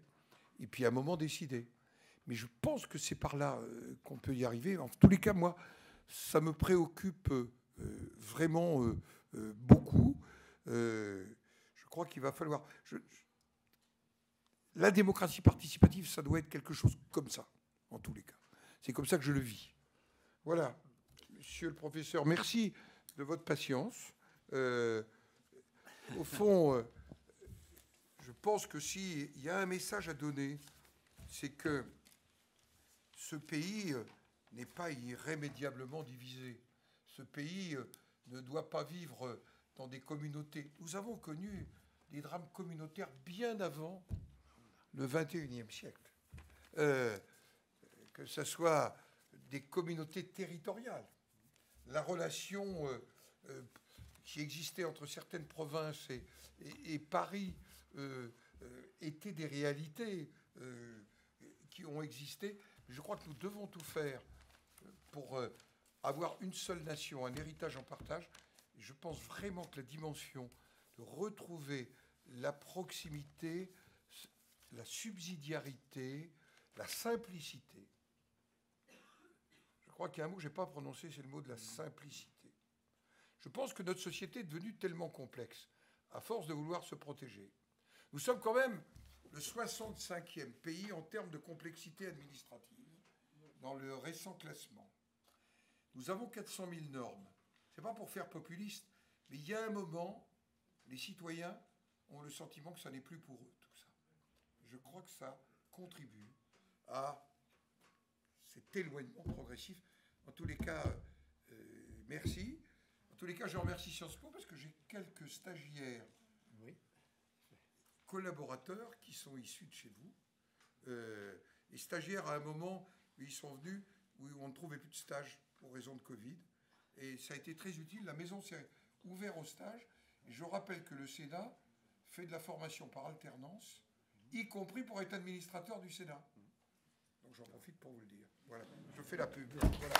Et puis à un moment, décider. Mais je pense que c'est par là qu'on peut y arriver. En tous les cas, moi, ça me préoccupe vraiment beaucoup. Je crois qu'il va falloir... La démocratie participative, ça doit être quelque chose comme ça, en tous les cas. C'est comme ça que je le vis. Voilà. Monsieur le professeur, merci de votre patience. Au fond, je pense que s'il y a un message à donner, c'est que ce pays n'est pas irrémédiablement divisé. Ce pays ne doit pas vivre dans des communautés. Nous avons connu des drames communautaires bien avant le XXIe siècle. Que ce soit des communautés territoriales. La relation qui existait entre certaines provinces et Paris étaient des réalités qui ont existé. Je crois que nous devons tout faire pour avoir une seule nation, un héritage en partage. Je pense vraiment que la dimension de retrouver la proximité, la subsidiarité, la simplicité. Je crois qu'il y a un mot que je n'ai pas prononcé, c'est le mot de la simplicité. Je pense que notre société est devenue tellement complexe, à force de vouloir se protéger. Nous sommes quand même le 65e pays en termes de complexité administrative dans le récent classement. Nous avons 400 000 normes. Ce n'est pas pour faire populiste, mais il y a un moment, les citoyens ont le sentiment que ça n'est plus pour eux, tout ça. Je crois que ça contribue à cet éloignement progressif. En tous les cas, merci. En tous les cas, je remercie Sciences Po parce que j'ai quelques stagiaires, collaborateurs qui sont issus de chez vous. Les stagiaires, à un moment où ils sont venus, où on ne trouvait plus de stage pour raison de Covid. Et ça a été très utile. La maison s'est ouverte au stage. Et je rappelle que le Sénat fait de la formation par alternance, y compris pour être administrateur du Sénat. Donc j'en profite pour vous le dire. Voilà, je fais la pub. Voilà.